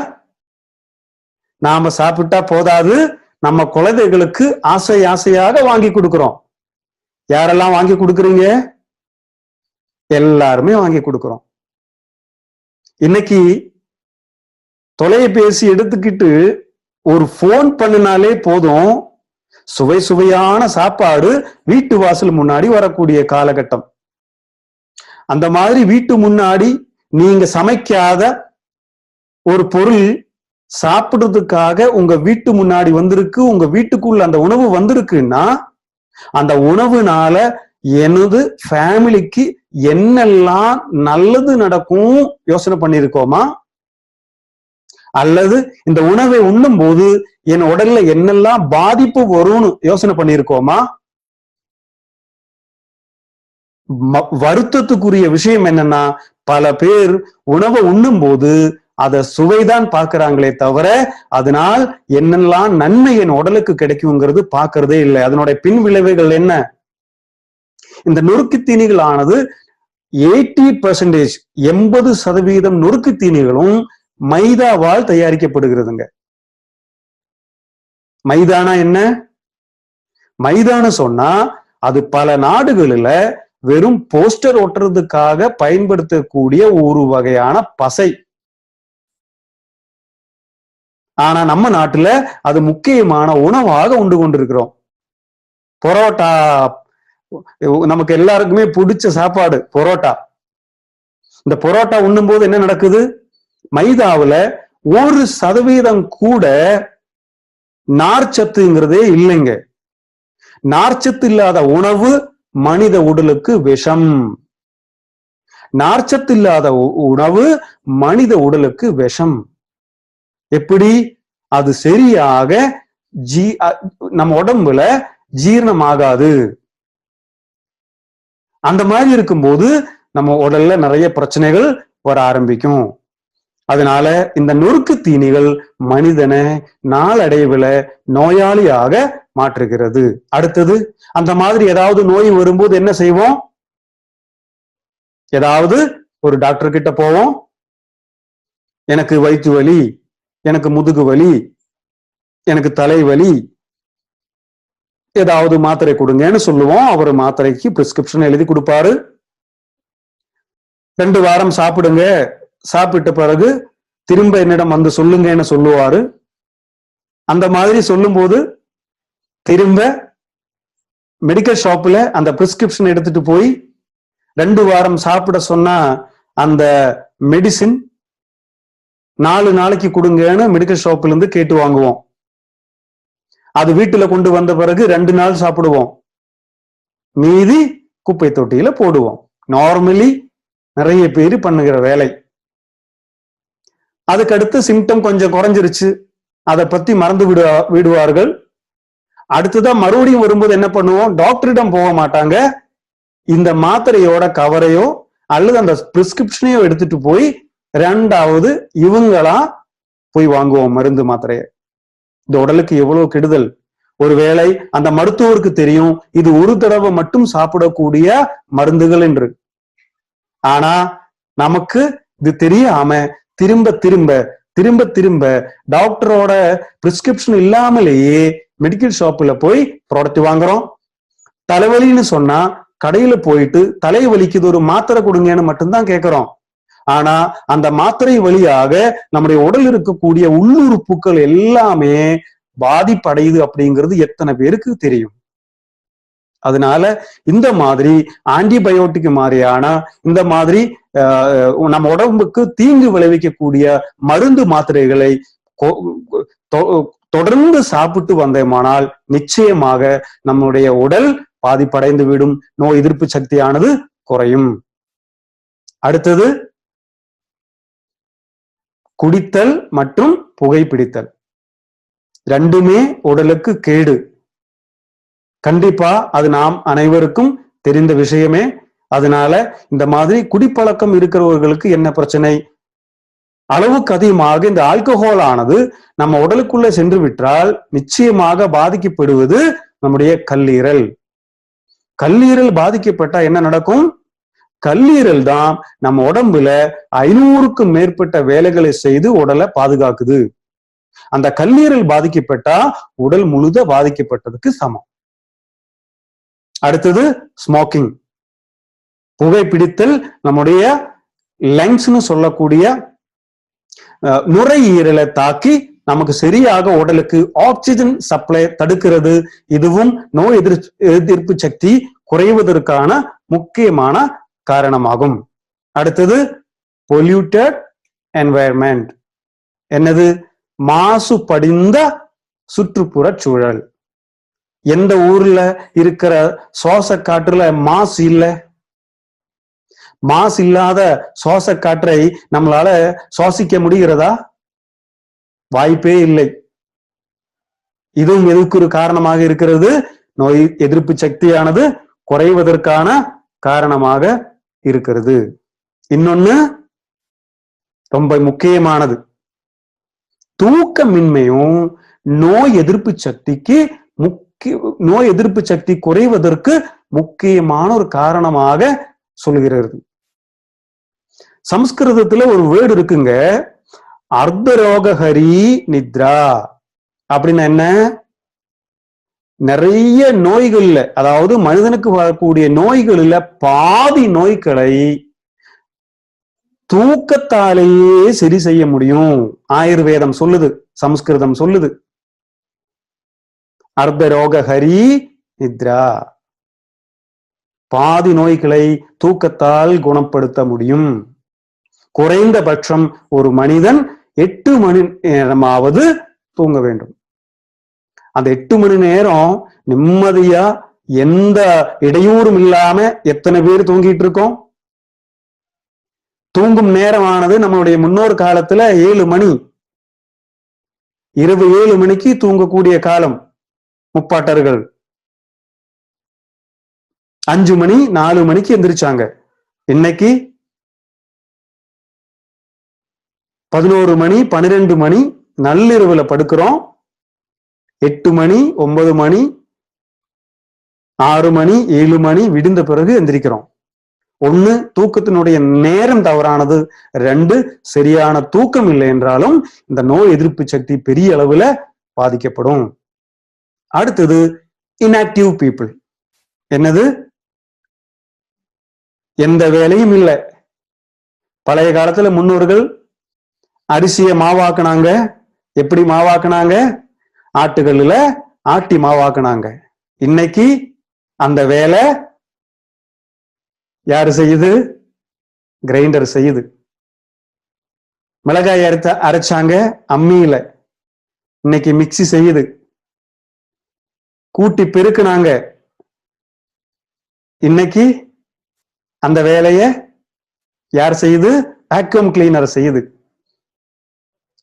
Speaker 2: நாம சாப்பிட்டா போதாது, நம்ம குழந்தைகளுக்கு ஆசை ஆசையாக வாங்கி கொடுக்கிறோம். யாரெல்லாம் வாங்கி கொடுக்குறீங்க? எல்லாருமே வாங்கி கொடுக்கிறோம். இன்னைக்கு தொலைபேசி எடுத்துக்கிட்டு ஒரு போன் பண்ணினாலே போதும், சுவை சுவையான சாப்பாடு வீட்டு வாசல் முன்னாடி வரக்கூடிய காலகட்டம். அந்த மாதிரி வீட்டு முன்னாடி நீங்க சமைக்காத ஒரு பொருள் சாப்பிடுறதுக்காக உங்க வீட்டு முன்னாடி வந்திருக்கு, உங்க வீட்டுக்குள்ள அந்த உணவு வந்திருக்குன்னா அந்த உணவுனால எனது ஃபேமிலிக்கு என்னெல்லாம் நல்லது நடக்கும் யோசனை பண்ணிருக்கோமா? அல்லது இந்த உணவை உண்ணும் போது என் உடல்ல என்னெல்லாம் பாதிப்பு வரும்னு யோசனை பண்ணிருக்கோமா? வருத்தத்துக்குரிய விஷயம் என்னன்னா, பல பேர் உணவை உண்ணும் போது அத சுவைதான் பார்க்கிறாங்களே தவிர அதனால் என்னெல்லாம் நன்மை என் உடலுக்கு கிடைக்குங்கிறது பார்க்கறதே இல்லை. அதனுடைய பின் விளைவுகள் என்ன? இந்த நொறுக்கு தீனிகள் ஆனது 80%, 80% நொறுக்கு தீனிகளும் மைதாவால் தயாரிக்கப்படுகிறதுங்க. மைதானா என்ன? மைதான சொன்னா அது பல நாடுகளில வெறும் போஸ்டர் ஒட்டுறதுக்காக பயன்படுத்தக்கூடிய ஒரு வகையான பசை. ஆனா நம்ம நாட்டுல அது முக்கியமான உணவாக உண்டு கொண்டிருக்கிறோம். பரோட்டா, நமக்கு எல்லாருக்குமே பிடிச்ச சாப்பாடு பரோட்டா. இந்த பரோட்டா உண்ணும் போது என்ன நடக்குது? மைதாவுல 1% கூட நார்ச்சத்துங்கிறதே இல்லைங்க. நார்ச்சத்து இல்லாத உணவு மனித உடலுக்கு விஷம். நார்ச்சத்து இல்லாத உணவு மனித உடலுக்கு விஷம். எப்படி? அது சரியாக நம்ம உடம்புல ஜீரணமாகாது. அந்த மாதிரி இருக்கும்போது நம்ம உடல்ல நிறைய பிரச்சனைகள் வர ஆரம்பிக்கும். அதனால இந்த நொறுக்கு தீனிகள் மனிதனை நாளடைவுல நோயாளியாக மாற்றுகிறது. அடுத்தது, அந்த மாதிரி ஏதாவது நோய் வரும்போது என்ன செய்வோம்? ஏதாவது ஒரு டாக்டர் கிட்ட போவோம். எனக்கு வயிற்று வலி, எனக்கு முதுகு வலி, எனக்கு தலைவலி, ஏதாவது மாத்திரை கொடுங்கன்னு சொல்லுவோம். அவர் மாத்திரைக்கு பிரிஸ்கிரிப்ஷன் எழுதி கொடுப்பாரு. 2 வாரம் சாப்பிடுங்க, சாப்பிட்ட பிறகு திரும்ப என்னிடம் வந்து சொல்லுங்கன்னு சொல்லுவாரு. அந்த மாதிரி சொல்லும் போது திரும்ப மெடிக்கல் ஷாப்ல அந்த பிரிஸ்கிரிப்ஷன் எடுத்துட்டு போய் 2 வாரம் சாப்பிட சொன்னா அந்த மெடிசின் 4 நாளைக்கு கொடுங்கன்னு மெடிக்கல் ஷாப்ல இருந்து கேட்டு வாங்குவோம். அது வீட்டுல கொண்டு வந்த பிறகு 2 நாள் சாப்பிடுவோம், மீதி குப்பை தொட்டியில போடுவோம். நார்மலி நிறைய பேர் பண்ணுகிற வேலை. அதுக்கடுத்து சிம்டம் கொஞ்சம் குறைஞ்சிருச்சு, அதை பத்தி மறந்து விடுவார்கள். அடுத்துதான் மறுபடியும் வரும்போது என்ன பண்ணுவோம்? டாக்டரிடம் போக மாட்டாங்க. இந்த மாத்திரையோட கவரையோ அல்லது அந்த பிரிஸ்கிரிப்ஷனையோ எடுத்துட்டு போய் 2வது இவங்களா போய் வாங்குவோம் மருந்து மாத்திரைய. இந்த உடலுக்கு எவ்வளவு கெடுதல். ஒருவேளை அந்த மருத்துவருக்கு தெரியும் இது ஒரு தடவை மட்டும் சாப்பிடக்கூடிய மருந்துகள் என்று. ஆனா நமக்கு இது தெரியாம திரும்ப திரும்ப திரும்ப திரும்ப டாக்டரோட பிரிஸ்கிரிப்ஷன் இல்லாமலேயே மெடிக்கல் ஷாப்ல போய் ப்ராடக்ட் வாங்குறோம். தலைவலின்னு சொன்னா கடையில போயிட்டு தலை வலிக்குது ஒரு மாத்திரை கொடுங்கன்னு மட்டும்தான் கேட்கிறோம். ஆனா அந்த மாத்திரை வழியாக நம்முடைய உடல் இருக்கக்கூடிய உள்ளுறுப்புகள் எல்லாமே பாதிப்படையுது அப்படிங்கிறது எத்தனை பேருக்கு தெரியும்? அதனால இந்த மாதிரி ஆன்டிபயோட்டிக் மாதிரியான இந்த மாதிரி நம்ம உடம்புக்கு தீங்கு விளைவிக்கக்கூடிய மருந்து மாத்திரைகளை தொடர்ந்து சாப்பிட்டு வந்தோமானால் நிச்சயமாக நம்முடைய உடல் பாதிப்படைந்து விடும், நோய் எதிர்ப்பு சக்தியானது குறையும். அடுத்தது குடித்தல் மற்றும் புகைப்பிடித்தல் ரெண்டுமே உடலுக்கு கேடு. கண்டிப்பா அது நாம் அனைவருக்கும் தெரிந்த விஷயமே. அதனால இந்த மாதிரி குடிப்பழக்கம் இருக்கிறவர்களுக்கு என்ன பிரச்சனை? அளவுக்கு அதிகமாக இந்த ஆல்கஹால் ஆனது நம்ம உடலுக்குள்ள சென்று விட்டால் நிச்சயமாக பாதிக்கப்படுவது நம்முடைய கல்லீரல். கல்லீரல் பாதிக்கப்பட்டா என்ன நடக்கும்? கல்லீரல் தான் நம்ம உடம்புல 500க்கும் மேற்பட்ட வேலைகளை செய்து உடலை பாதுகாக்குது. அந்த கல்லீரல் பாதிக்கப்பட்டா உடல் முழுத பாதிக்கப்பட்டதுக்கு சமம். அடுத்தது ஸ்மோக்கிங், புகைப்பிடித்தல் நம்முடைய லங்ஸ்னு சொல்லக்கூடிய நுரையீரலை தாக்கி நமக்கு சரியாக உடலுக்கு ஆக்சிஜன் சப்ளை தடுக்கிறது. இதுவும் நோய் எதிர்ப்பு சக்தி குறைவதற்கான முக்கியமான காரணமாகும். அடுத்தது பொல்யூட்டட் என்வாயர்மெண்ட். என்னது? மாசு படிந்த சுற்றுப்புற சூழல். எந்த ஊர்ல இருக்கிற சுவாச காற்றுல மாசு இல்லை? மாசு இல்லாத சுவாச காற்றை நம்மளால சுவாசிக்க முடிகிறதா? வாய்ப்பே இல்லை. இதுவும் எதுக்கு ஒரு காரணமாக இருக்கிறது? நோய் எதிர்ப்பு சக்தியானது குறைவதற்கான காரணமாக இருக்கிறது. இன்னொன்னு ரொம்ப முக்கியமானது, தூக்கமின்மையும் நோய் எதிர்ப்பு சக்திக்கு நோய் எதிர்ப்பு சக்தி குறைவதற்கு முக்கியமான ஒரு காரணமாக சொல்கிறது. சமஸ்கிருதத்துல ஒரு வேர்டு இருக்குங்க, அர்த்தரோகஹரி நித்ரா. அப்படின்னா என்ன? நிறைய நோய்கள்ல, அதாவது மனிதனுக்கு வரக்கூடிய நோய்களில் பாதி நோய்களை தூக்கத்தாலேயே சரி செய்ய முடியும். ஆயுர்வேதம் சொல்லுது, சமஸ்கிருதம் சொல்லுது. அர்த்தரோகஹரி நித்ரா. பாதி நோய்களை தூக்கத்தால் குணப்படுத்த முடியும். குறைந்தபட்சம் ஒரு மனிதன் 8 மணி நேரமாவது தூங்க வேண்டும். அந்த 8 மணி நேரம் நிம்மதியா எந்த இடையூறும் இல்லாம எத்தனை பேர் தூங்கிட்டு இருக்கோம்? தூங்கும் நேரமானது நம்மளுடைய முன்னோர் காலத்துல 7 மணி, இரவு 7 மணிக்கு தூங்கக்கூடிய காலம் முப்பாட்டர்கள். 5 மணி 4 மணிக்கு எந்திரிச்சாங்க. இன்னைக்கு 11 மணி 12 மணி நள்ளிரவுல படுக்கிறோம். 8 மணி 9 மணி 6 மணி 7 மணி விடிந்த பிறகு எந்திரிக்கிறோம். 1, தூக்கத்தினுடைய நேரம் தவறானது. 2, சரியான தூக்கம் இல்லை என்றாலும் இந்த நோய் எதிர்ப்பு சக்தி பெரிய அளவுல பாதிக்கப்படும். அடுத்தது இன்ஆக்டிவ் பீப்புள். என்னது? எந்த வேலையும் இல்லை. பழைய காலத்துல முன்னோர்கள் அரிசியை மாவாக்குனாங்க. எப்படி மாவாக்குனாங்க? ஆட்டுகள்ல ஆட்டி மாவாக்குனாங்க. இன்னைக்கு அந்த வேலை யாரு செய்யுது? கிரைண்டர் செய்யுது. மிளகாய் அரைச்சாங்க அம்மியில, இன்னைக்கு மிக்சி செய்யுது. கூட்டி பெருக்குனாங்க, இன்னைக்கு அந்த வேலைய யார் செய்யுது? வேக்யூம் கிளீனர் செய்யுது.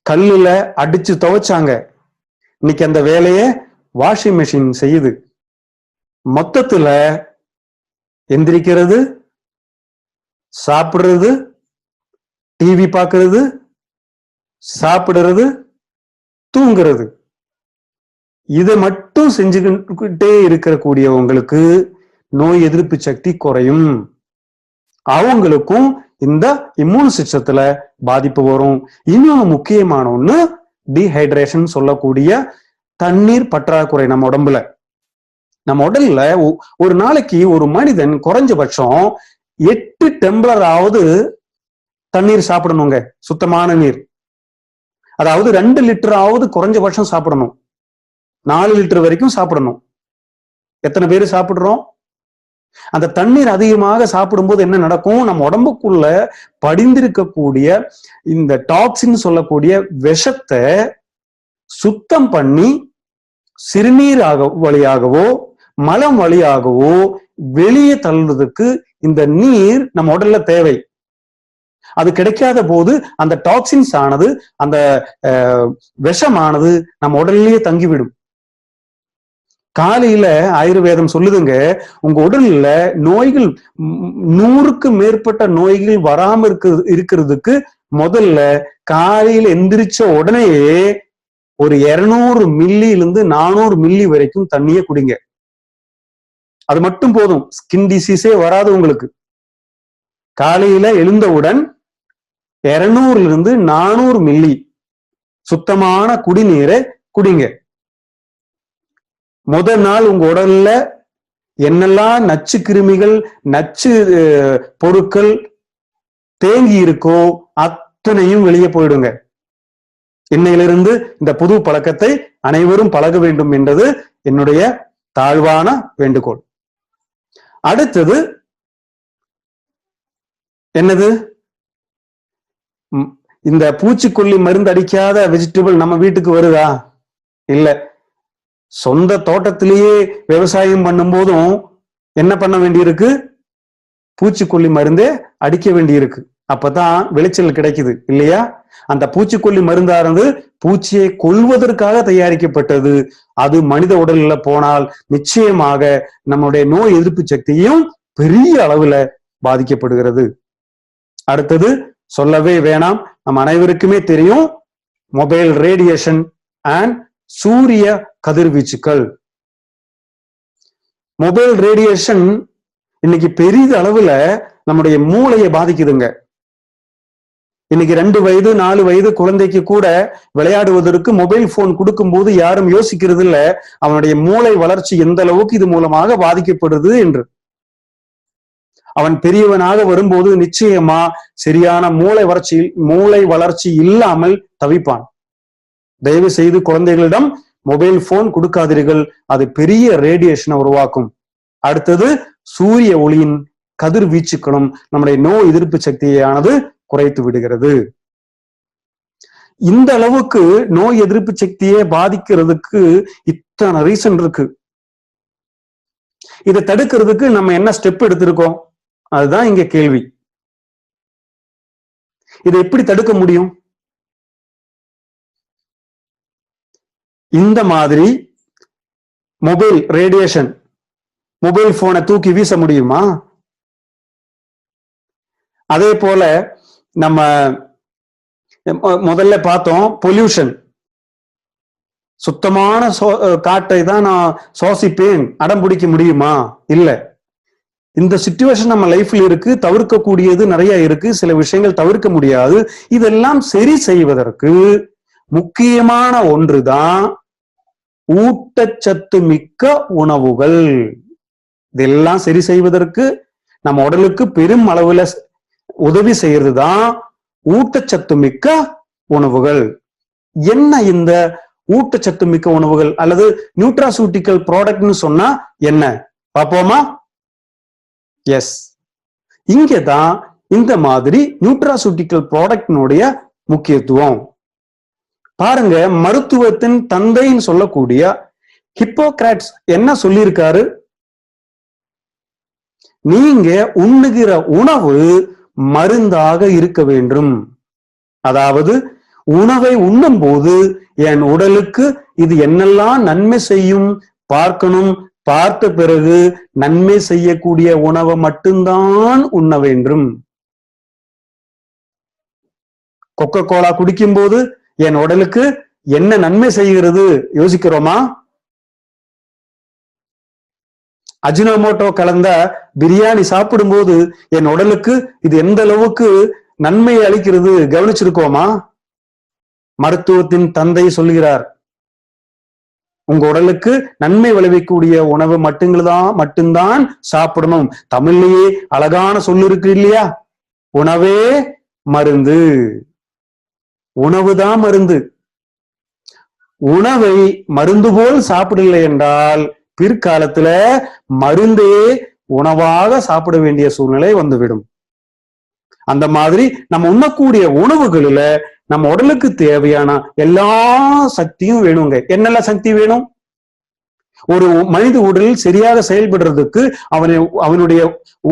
Speaker 2: கல்லுல அடிச்சு துவைச்சாங்க, இன்னைக்கு அந்த வேலைய வாஷிங் மெஷின் செய்யுது. மொத்தத்துல எந்திரிக்கிறது, சாப்பிடுறது, டிவி பார்க்கறது, சாப்பிடுறது, தூங்குறது, இதை மட்டும் செஞ்சுக்கிட்டே இருக்கக்கூடியவங்களுக்கு நோய் எதிர்ப்பு சக்தி குறையும். அவங்களுக்கும் இந்த இம்யூன் சிஸ்டத்துல பாதிப்பு வரும். இன்னொன்னு முக்கியமான ஒண்ணு டீஹைட்ரேஷன் சொல்லக்கூடிய தண்ணீர் பற்றாக்குறை. நம்ம உடல்ல ஒரு நாளைக்கு ஒரு மனிதன் குறைஞ்சபட்சம் 8 டம்ளராவது தண்ணீர் சாப்பிடணுங்க, சுத்தமான நீர். அதாவது 2 லிட்டராவது குறைஞ்சபட்சம் சாப்பிடணும். 4 லிட்டர் வரைக்கும் சாப்பிடணும். எத்தனை பேர் சாப்பிடுறோம்? அந்த தண்ணீர் அதிகமாக சாப்பிடும்போது என்ன நடக்கும்? நம்ம உடம்புக்குள்ள படிந்திருக்கக்கூடிய இந்த டாக்ஸின் சொல்லக்கூடிய விஷத்தை சுத்தம் பண்ணி சிறுநீர் வழியாகவோ மலம் வழியாகவோ வெளியே தள்ளுறதுக்கு இந்த நீர் நம்ம உடல்ல தேவை. அது கிடைக்காத போது அந்த டாக்ஸின்ஸ் ஆனது, அந்த விஷமானது நம்ம உடல்லையே தங்கிவிடும். காலையில ஆயுர்வேதம் சொல்லுதுங்க, உங்க உடல்ல நோய்கள் 100க்கு மேற்பட்ட நோய்கள் வராம இருக்கிறதுக்கு முதல்ல காலையில எந்திரிச்ச உடனேயே ஒரு 200 மில்லியிலிருந்து 400 மில்லி வரைக்கும் தண்ணியை குடிங்க. அது மட்டும் போதும், ஸ்கின் டிசீஸே வராது உங்களுக்கு. காலையில எழுந்தவுடன் 200 400 மில்லி சுத்தமான குடிநீரை குடிங்க. முதல் நாள் உங்க உடல்ல என்னெல்லாம் நச்சு கிருமிகள், நச்சு பொருட்கள் தேங்கி இருக்கோ அத்தனையும் வெளியே போயிடுங்க. இன்னையிலிருந்து இந்த புது பழக்கத்தை அனைவரும் பழக வேண்டும் என்றது என்னுடைய தாழ்வான வேண்டுகோள். அடுத்தது என்னது? இந்த பூச்சிக்கொல்லி மருந்து அடிக்காத வெஜிடபிள் நம்ம வீட்டுக்கு வருதா? இல்ல. சொந்த தோட்டத்திலேயே விவசாயம் பண்ணும் போதும் என்ன பண்ண வேண்டியிருக்கு? பூச்சிக்கொல்லி மருந்தே அடிக்க வேண்டியிருக்கு. அப்பதான் விளைச்சல் கிடைக்குது இல்லையா? அந்த பூச்சிக்கொல்லி மருந்தானது பூச்சியை கொல்வதற்காக தயாரிக்கப்பட்டது. அது மனித உடல்ல போனால் நிச்சயமாக நம்முடைய நோய் எதிர்ப்பு சக்தியும் பெரிய அளவுல பாதிக்கப்படுகிறது. அடுத்தது சொல்லவே வேணாம், நம்ம அனைவருக்குமே தெரியும், மொபைல் ரேடியேஷன் அண்ட் சூரிய கதிர்வீச்சுக்கள். மொபைல் ரேடியேஷன் இன்னைக்கு பெரிய அளவுல நம்முடைய மூளையை பாதிக்குதுங்க. இன்னைக்கு 2 வயது 4 வயது குழந்தைக்கு கூட விளையாடுவதற்கு மொபைல் போன் கொடுக்கும் போது யாரும் யோசிக்கிறது இல்ல, அவனுடைய மூளை வளர்ச்சி எந்த அளவுக்கு இது மூலமாக பாதிக்கப்படுது என்று. அவன் பெரியவனாக வரும்போது நிச்சயமா சரியான மூளை வளர்ச்சி இல்லாமல் தவிப்பான். தயவு செய்து குழந்தைகளிடம் மொபைல் போன் கொடுக்காதீர்கள், அது பெரிய ரேடியேஷனை உருவாக்கும். அடுத்தது சூரிய ஒளியின் கதிர்வீச்சுக்களும் நம்முடைய நோய் எதிர்ப்பு சக்தியானது குறைத்து விடுகிறது. இந்த அளவுக்கு நோய் எதிர்ப்பு சக்தியை பாதிக்கிறதுக்கு இத்தனை ரீசன் இருக்கு. இதை தடுக்கிறதுக்கு நம்ம என்ன ஸ்டெப் எடுத்திருக்கோம்? அதுதான் இங்க கேள்வி. இதை எப்படி தடுக்க முடியும்? இந்த மாதிரி மொபைல் ரேடியேஷன், மொபைல் போனை தூக்கி வீச முடியுமா? அதே போல நம்ம முதல்ல பார்த்தோம் பொல்யூஷன். சுத்தமான காற்றை தான் நான் சுவாசிப்பேன் அடம் பிடிக்க முடியுமா? இல்ல. இந்த சிச்சுவேஷன் நம்ம லைஃப்ல இருக்கு, தவிர்க்கக்கூடியது நிறைய இருக்கு, சில விஷயங்கள் தவிர்க்க முடியாது. இதெல்லாம் சரி செய்வதற்கு முக்கியமான ஒன்றுதான் ஊட்டச்சத்து மிக்க உணவுகள். இதெல்லாம் சரி செய்வதற்கு நம்ம உடலுக்கு பெரும் அளவுல உதவி செய்யறதுதான் ஊட்டச்சத்து மிக்க உணவுகள். என்ன இந்த ஊட்டச்சத்து மிக்க உணவுகள் அல்லது நியூட்ராசூட்டிக்கல் ப்ராடக்ட்னு சொன்னா என்ன பார்ப்போமா? எஸ், இங்கதான் இந்த மாதிரி நியூட்ராசூட்டிக்கல் ப்ராடக்டினுடைய முக்கியத்துவம் பாருங்க. மருத்துவத்தின் தந்தைன்னு சொல்லக்கூடிய ஹிப்போக்ராட்ஸ் என்ன சொல்லியிருக்காரு? நீங்க உண்ணுகிற உணவு மருந்தாக இருக்க வேண்டும். அதாவது உணவை உண்ணும் போது என் உடலுக்கு இது என்னெல்லாம் நன்மை செய்யும் பார்க்கணும், பார்த்த பிறகு நன்மை செய்யக்கூடிய உணவை மட்டும்தான் உண்ண வேண்டும். கொக்கோ கோலா குடிக்கும் போது என் உடலுக்கு என்ன நன்மை செய்கிறது யோசிக்கிறோமா? அஜினோமோட்டோ கலந்த பிரியாணி சாப்பிடும் போது என் உடலுக்கு இது எந்த அளவுக்கு நன்மை அளிக்கிறது கவனிச்சிருக்கோமா? மருத்துவத்தின் தந்தை சொல்கிறார், உங்க உடலுக்கு நன்மை விளைவிக்கக்கூடிய உணவு மட்டும்தான் சாப்பிடணும். தமிழ்லயே அழகான சொல்லு இருக்கு இல்லையா? உணவே மருந்து. உணவுதான் மருந்து. உணவை மருந்து போல் சாப்பிடவில்லை என்றால் பிற்காலத்துல மருந்தே உணவாக சாப்பிட வேண்டிய சூழ்நிலை வந்துவிடும். அந்த மாதிரி நம்ம உண்ணக்கூடிய உணவுகளில நம்ம உடலுக்கு தேவையான எல்லா சக்தியும் வேணுங்க. என்னெல்லாம் சக்தி வேணும்? ஒரு மனித உடல் சரியாக செயல்படுறதுக்கு அவனுடைய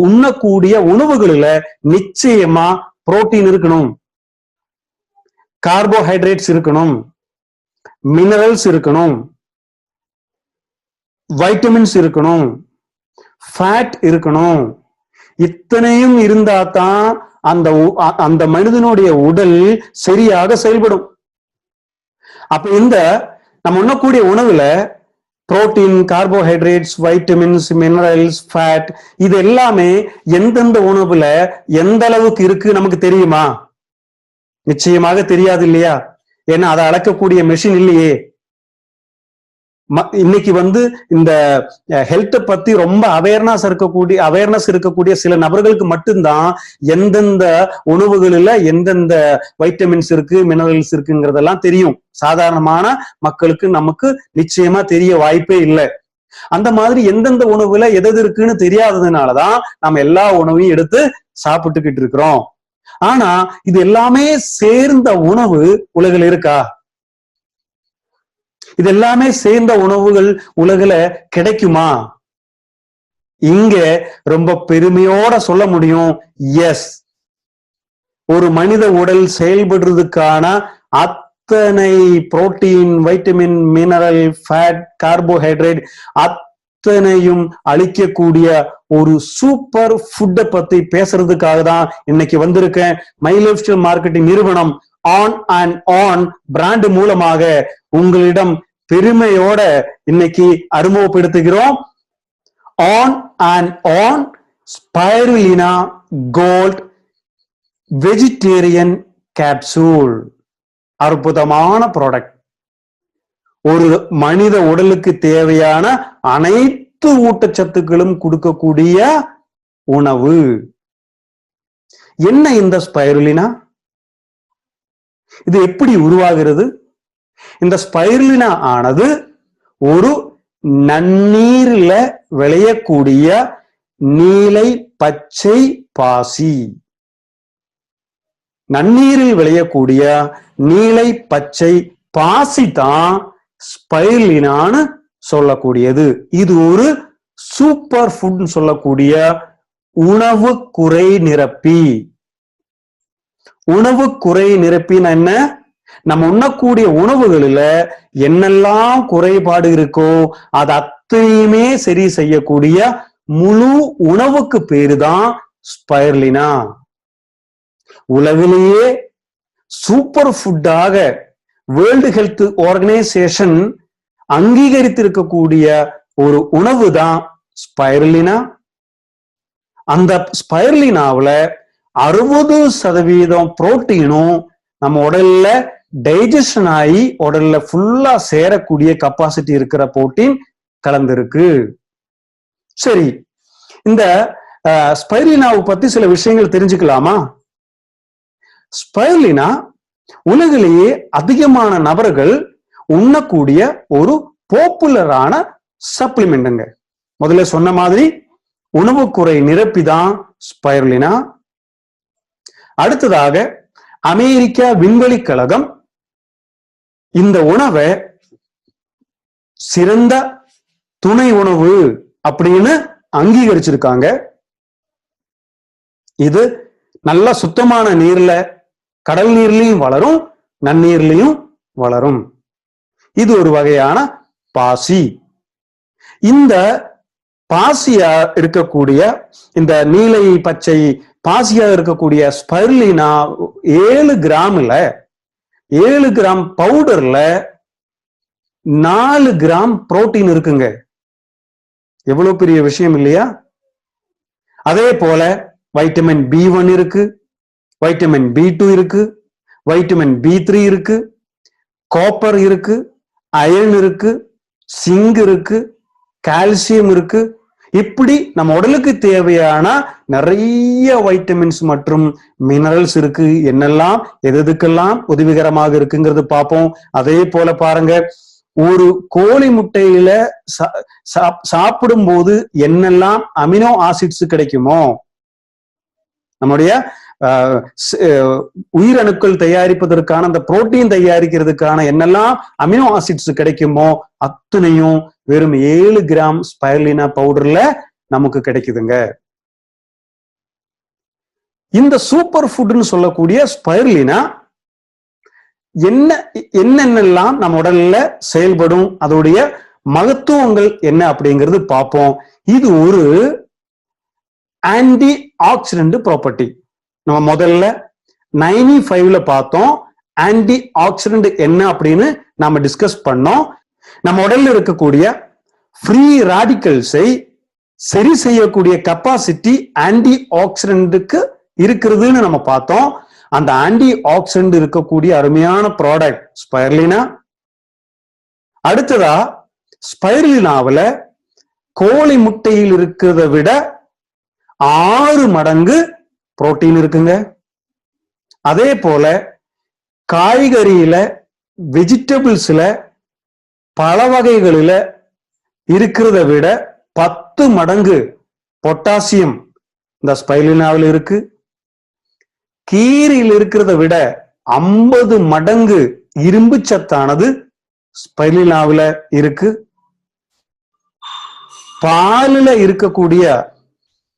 Speaker 2: உண்ணக்கூடிய உணவுகளில நிச்சயமா புரோட்டீன் இருக்கணும், கார்போஹைட்ரேட்ஸ் இருக்கணும், மினரல்ஸ் இருக்கணும், வைட்டமின்ஸ் இருக்கணும், ஃபேட் இருக்கணும். இத்தனையும் இருந்தா தான் அந்த மனிதனுடைய உடல் சரியாக செயல்படும். அப்ப இந்த நம்ம உண்ணக்கூடிய உணவுல protein, carbohydrates, vitamins, minerals, fat இது எல்லாமே எந்தெந்த உணவுல எந்த அளவுக்கு இருக்கு நமக்கு தெரியுமா? நிச்சயமாக தெரியாது இல்லையா? ஏன்னா அதை அளக்கக்கூடிய மெஷின் இல்லையே. இன்னைக்கு இந்த ஹெல்த்தை பத்தி ரொம்ப அவேர்னஸ் இருக்கக்கூடிய சில நபர்களுக்கு மட்டும்தான் எந்தெந்த உணவுகளில எந்தெந்த வைட்டமின்ஸ் இருக்கு, மினரல்ஸ் இருக்குங்கிறதெல்லாம் தெரியும். சாதாரணமான மக்களுக்கு நமக்கு நிச்சயமா தெரிய வாய்ப்பே இல்லை. அந்த மாதிரி எந்தெந்த உணவுல எது இருக்குன்னு தெரியாததுனாலதான் நம்ம எல்லா உணவையும் எடுத்து சாப்பிட்டுக்கிட்டு இருக்கிறோம். ஆனா இது எல்லாமே சேர்ந்த உணவு உலகில் இருக்கா? இது எல்லாமே சேர்ந்த உணவுகள் உலகில கிடைக்குமா? இங்க ரொம்ப பெருமையோட சொல்ல முடியும், எஸ். ஒரு மனித உடல் செயல்படுறதுக்கான அத்தனை protein, vitamin, mineral, fat, carbohydrate அத்தனையும் அளிக்கக்கூடிய ஒரு சூப்பர் ஃபுட்டை பத்தி பேசுறதுக்காக தான் இன்னைக்கு வந்திருக்கேன். மை லைஃப் ஸ்டைல் மார்க்கெட்டிங் நிறுவனம் ஆன் பிராண்ட் மூலமாக உங்களிடம் பெருமையோட இன்னைக்கு அறிமுகப்படுத்துகிறோம். ஆன் ஸ்பைருலினா கோல்ட் வெஜிடேரியன் கேப்சூல். அற்புதமான ப்ராடக்ட். ஒரு மனித உடலுக்கு தேவையான அனைத்து ஊட்டச்சத்துக்களும் கொடுக்கக்கூடிய உணவு. என்ன இந்த ஸ்பைருலினா? இது எப்படி உருவாகிறது? இந்த ஸ்பைருலினா ஆனது ஒரு நன்னீர்ல விளையக்கூடிய நீலை பச்சை பாசி. நன்னீரில் விளையக்கூடிய நீலை பச்சை பாசி தான் ஸ்பைருலினான்னு சொல்லக்கூடியது. இது ஒரு சூப்பர் ஃபுட் சொல்லக்கூடிய உணவு குறை நிரப்பி. உணவு குறை நிரப்பினா என்ன? நம்ம உண்ணக்கூடிய உணவுகளில என்னெல்லாம் குறைபாடு இருக்கோ அது அத்தனையுமே சரி செய்யக்கூடிய முழு உணவுக்கு பேரு தான் ஸ்பைருலினா. உலகிலேயே சூப்பர் ஃபுட்டாக வேர்ல்டு ஹெல்த் ஆர்கனைசேஷன் அங்கீகரித்திருக்கக்கூடிய ஒரு உணவு தான் ஸ்பைருலினா. அந்த ஸ்பைருலினாவுல 60% புரோட்டீனும் நம்ம உடல்ல டைஜஷன் ஆகி உடல்ல ஃபுல்லா சேரக்கூடிய கெப்பாசிட்டி இருக்கிற புரோட்டீன் கலந்திருக்கு. சரி, இந்த ஸ்பைருலினாவை பத்தி சில விஷயங்கள் தெரிஞ்சுக்கலாமா? ஸ்பைருலினா உலகிலேயே அதிகமான நபர்கள் உண்ணக்கூடிய ஒரு பாப்புலரான சப்ளிமெண்ட்டுங்க. முதல்ல சொன்ன மாதிரி உணவு குறை நிரப்பிதான் ஸ்பைருலினா. அடுத்ததாக அமெரிக்க விண்வெளி கழகம் இந்த உணவை சிறந்த துணை உணவு அப்படின்னு அங்கீகரிச்சிருக்காங்க. இது நல்ல சுத்தமான நீர்ல, கடல் நீர்லயும் வளரும், நன்னீர்லயும் வளரும். இது ஒரு வகையான பாசி. இந்த பாசியா இருக்கக்கூடிய இந்த நீலை பச்சை பாசியா இருக்கக்கூடிய ஸ்பைருலினா 7 கிராம்ல 7 கிராம் பவுடர்ல 4 கிராம் புரோட்டீன் இருக்குங்க. எவ்வளவு பெரிய விஷயம் இல்லையா? அதே போல வைட்டமின் B1 இருக்கு, வைட்டமின் B2 இருக்கு, வைட்டமின் B3 இருக்கு, காப்பர் இருக்கு, அயர்ன் இருக்கு, சிங்க் இருக்கு, கால்சியம் இருக்கு. இப்படி நம்ம உடலுக்கு தேவையான நிறைய வைட்டமின்ஸ் மற்றும் மினரல்ஸ் இருக்கு. என்னெல்லாம் எதுக்கெல்லாம் உதவிகரமாக இருக்குங்கிறது பார்ப்போம். அதே போல பாருங்க, ஒரு கோழி முட்டையில சாப்பிடும் போது என்னெல்லாம் அமினோ ஆசிட்ஸ் கிடைக்குமோ, நம்முடைய உயிரணுக்கள் தயாரிப்பதற்கான அந்த புரோட்டீன் தயாரிக்கிறதுக்கான என்னெல்லாம் அமினோ ஆசிட்ஸ் கிடைக்குமோ அத்தனையும் வெறும் 7 கிராம் ஸ்பைருலினா பவுடர்ல நமக்கு கிடைக்குதுங்க. இந்த சூப்பர் ஃபுட்னு சொல்லக்கூடிய ஸ்பைருலினா என்னென்னலாம் நம்ம உடல்ல செயல்படும், அதோடைய மகத்துவங்கள் என்ன அப்படிங்கிறது பார்ப்போம். இது ஒரு ஆன்டி ஆக்சிடென்ட் ப்ராப்பர்ட்டி. நம்ம முதல்ல 95ல பார்த்தோம். ஆன்டி ஆக்சிடென்ட் என்ன அப்படின்னு நாம டிஸ்கஸ் பண்ணோம். நம்ம உடல்ல இருக்கக்கூடிய ஃப்ரீ ராடிக்கல்ஸை சரி செய்யக்கூடிய கெப்பாசிட்டி ஆன்டி ஆக்சிடென்ட்டுக்கு இருக்கிறதுன்னு நம்ம பார்த்தோம். அந்த ஆன்டி ஆக்சிடென்ட் இருக்கக்கூடிய அருமையான ப்ராடக்ட் ஸ்பைருலினா. அடுத்ததா, ஸ்பைருலினாவில் கோழி முட்டையில் இருக்கிறத விட 6 மடங்கு புரோட்டீன் இருக்குங்க. அதே போல காய்கறியில, வெஜிடபிள்ஸ்ல, பல வகைகளில இருக்கிறத விட 10 மடங்கு பொட்டாசியம் இந்த ஸ்பைருலினாவில் இருக்கு. கீரையில் இருக்கிறத விட 50 மடங்கு இரும்பு சத்தானது ஸ்பைருலினாவில் இருக்கு. பாலில இருக்கக்கூடிய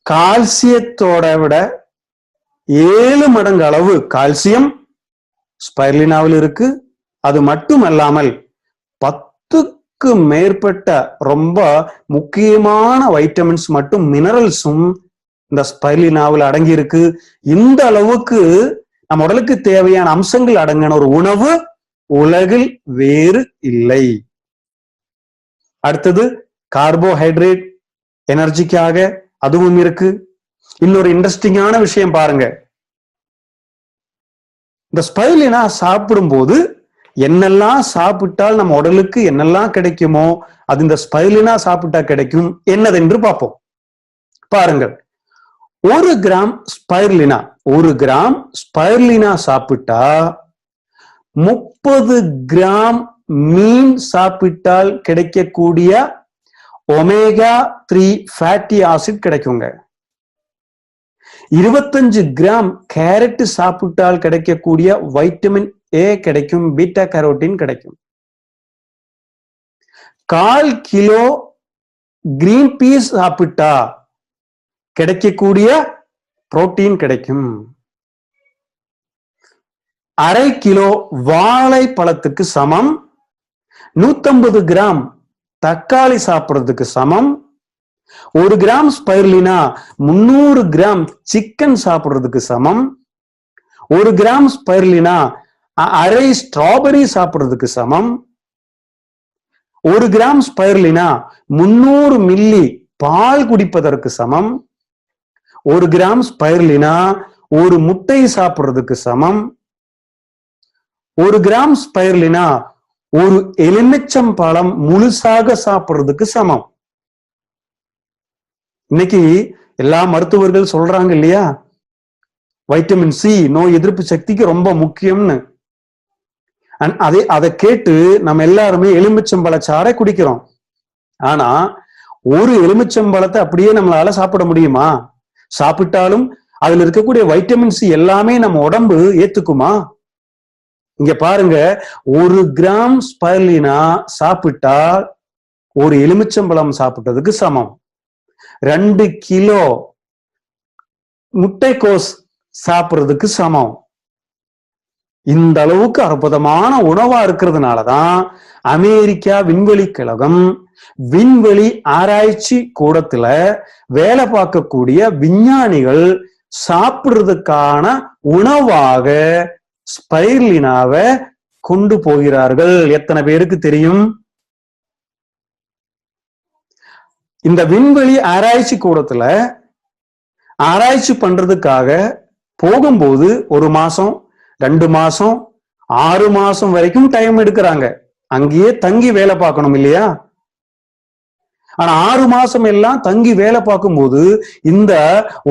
Speaker 2: கால்சியத்தோட விட 7 மடங்கு அளவு கால்சியம் ஸ்பைருலினாவில் இருக்கு. அது மட்டுமல்லாமல் 10க்கு மேற்பட்ட ரொம்ப முக்கியமான வைட்டமின்ஸ் மற்றும் மினரல்ஸும் இந்த ஸ்பைருலினாவில் அடங்கி இருக்கு. இந்த அளவுக்கு நம்ம உடலுக்கு தேவையான அம்சங்கள் அடங்கின ஒரு உணவு உலகில் வேறு இல்லை. அடுத்தது கார்போஹைட்ரேட், எனர்ஜிக்காக அதுவும் இருக்கு. இன்னொரு இன்ட்ரெஸ்டிங்கான விஷயம் பாருங்க, இந்த ஸ்பைருலினா சாப்பிடும்போது என்னெல்லாம் சாப்பிட்டால் நம்ம உடலுக்கு என்னெல்லாம் கிடைக்குமோ அது இந்த ஸ்பைருலினா சாப்பிட்டா கிடைக்கும். என்னதென்று பார்ப்போம். பாருங்கள், 1 கிராம் ஸ்பைருலினா சாப்பிட்டா 30 கிராம் மீன் சாப்பிட்டால் கிடைக்கக்கூடிய ஒமேகா 3 ஃபேட்டி ஆசிட் கிடைக்குங்க. 25 கிராம் கேரட் சாப்பிட்டால் கிடைக்கக்கூடிய வைட்டமின் ஏ கிடைக்கும், பீட்டா கேரோட்டின் கிடைக்கும். 1/4 கிலோ கிரீன் பீஸ் சாப்பிட்டா கிடைக்கக்கூடிய புரோட்டீன் கிடைக்கும். 1/2 கிலோ வாழைப்பழத்துக்கு சமம். 150 கிராம் தக்காளி சாப்பிடுறதுக்கு சமம். 1 கிராம் ஸ்பைருலினா 300 கிராம் சிக்கன் சாப்பிடுறதுக்கு சமம். 1 கிராம் ஸ்பைருலினா 1/2 ஸ்ட்ராபெரி சாப்பிடுறதுக்கு சமம். 1 கிராம் ஸ்பைருலினா 300 மில்லி பால் குடிப்பதற்கு சமம். 1 கிராம் ஸ்பைருலினா 1 முட்டை சாப்பிடுறதுக்கு சமம். 1 கிராம் ஸ்பைருலினா 1 எலுமிச்சம்பழம் முழுசாக சாப்பிடுறதுக்கு சமம். இன்னைக்கு எல்லா மருத்துவர்கள் சொல்றாங்க இல்லையா, வைட்டமின் சி நோய் எதிர்ப்பு சக்திக்கு ரொம்ப முக்கியம்னு. அதை கேட்டு நம்ம எல்லாருமே எலுமிச்சம்பழ சாறை குடிக்கிறோம். ஆனா ஒரு எலுமிச்சம்பழத்தை அப்படியே நம்மளால சாப்பிட முடியுமா? சாப்பிட்டாலும் அதுல இருக்கக்கூடிய வைட்டமின் சி எல்லாமே நம்ம உடம்பு ஏத்துக்குமா? இங்க பாருங்க, 1 கிராம் ஸ்பைருலினா சாப்பிட்டா 1 எலுமிச்சம்பழம் சாப்பிட்டதுக்கு சமம். 2 கிலோ முட்டைக்கோஸ் சாப்பிடுறதுக்கு சமம். இந்த அளவுக்கு அற்புதமான உணவா இருக்கிறதுனாலதான் அமெரிக்கா விண்வெளி கழகம் விண்வெளி ஆராய்ச்சி கூடத்துல வேலை பார்க்கக்கூடிய விஞ்ஞானிகள் சாப்பிடுறதுக்கான உணவாக ஸ்பைருலினாவை கொண்டு போகிறார்கள். எத்தனை பேருக்கு தெரியும்? இந்த விண்வெளி ஆராய்ச்சி கூடத்துல ஆராய்ச்சி பண்றதுக்காக போகும்போது 1 மாசம் 2 மாசம் 6 மாசம் வரைக்கும் டைம் எடுக்கிறாங்க. அங்கேயே தங்கி வேலை பார்க்கணும் இல்லையா? ஆனா 6 மாசம் எல்லாம் தங்கி வேலை பார்க்கும்போது இந்த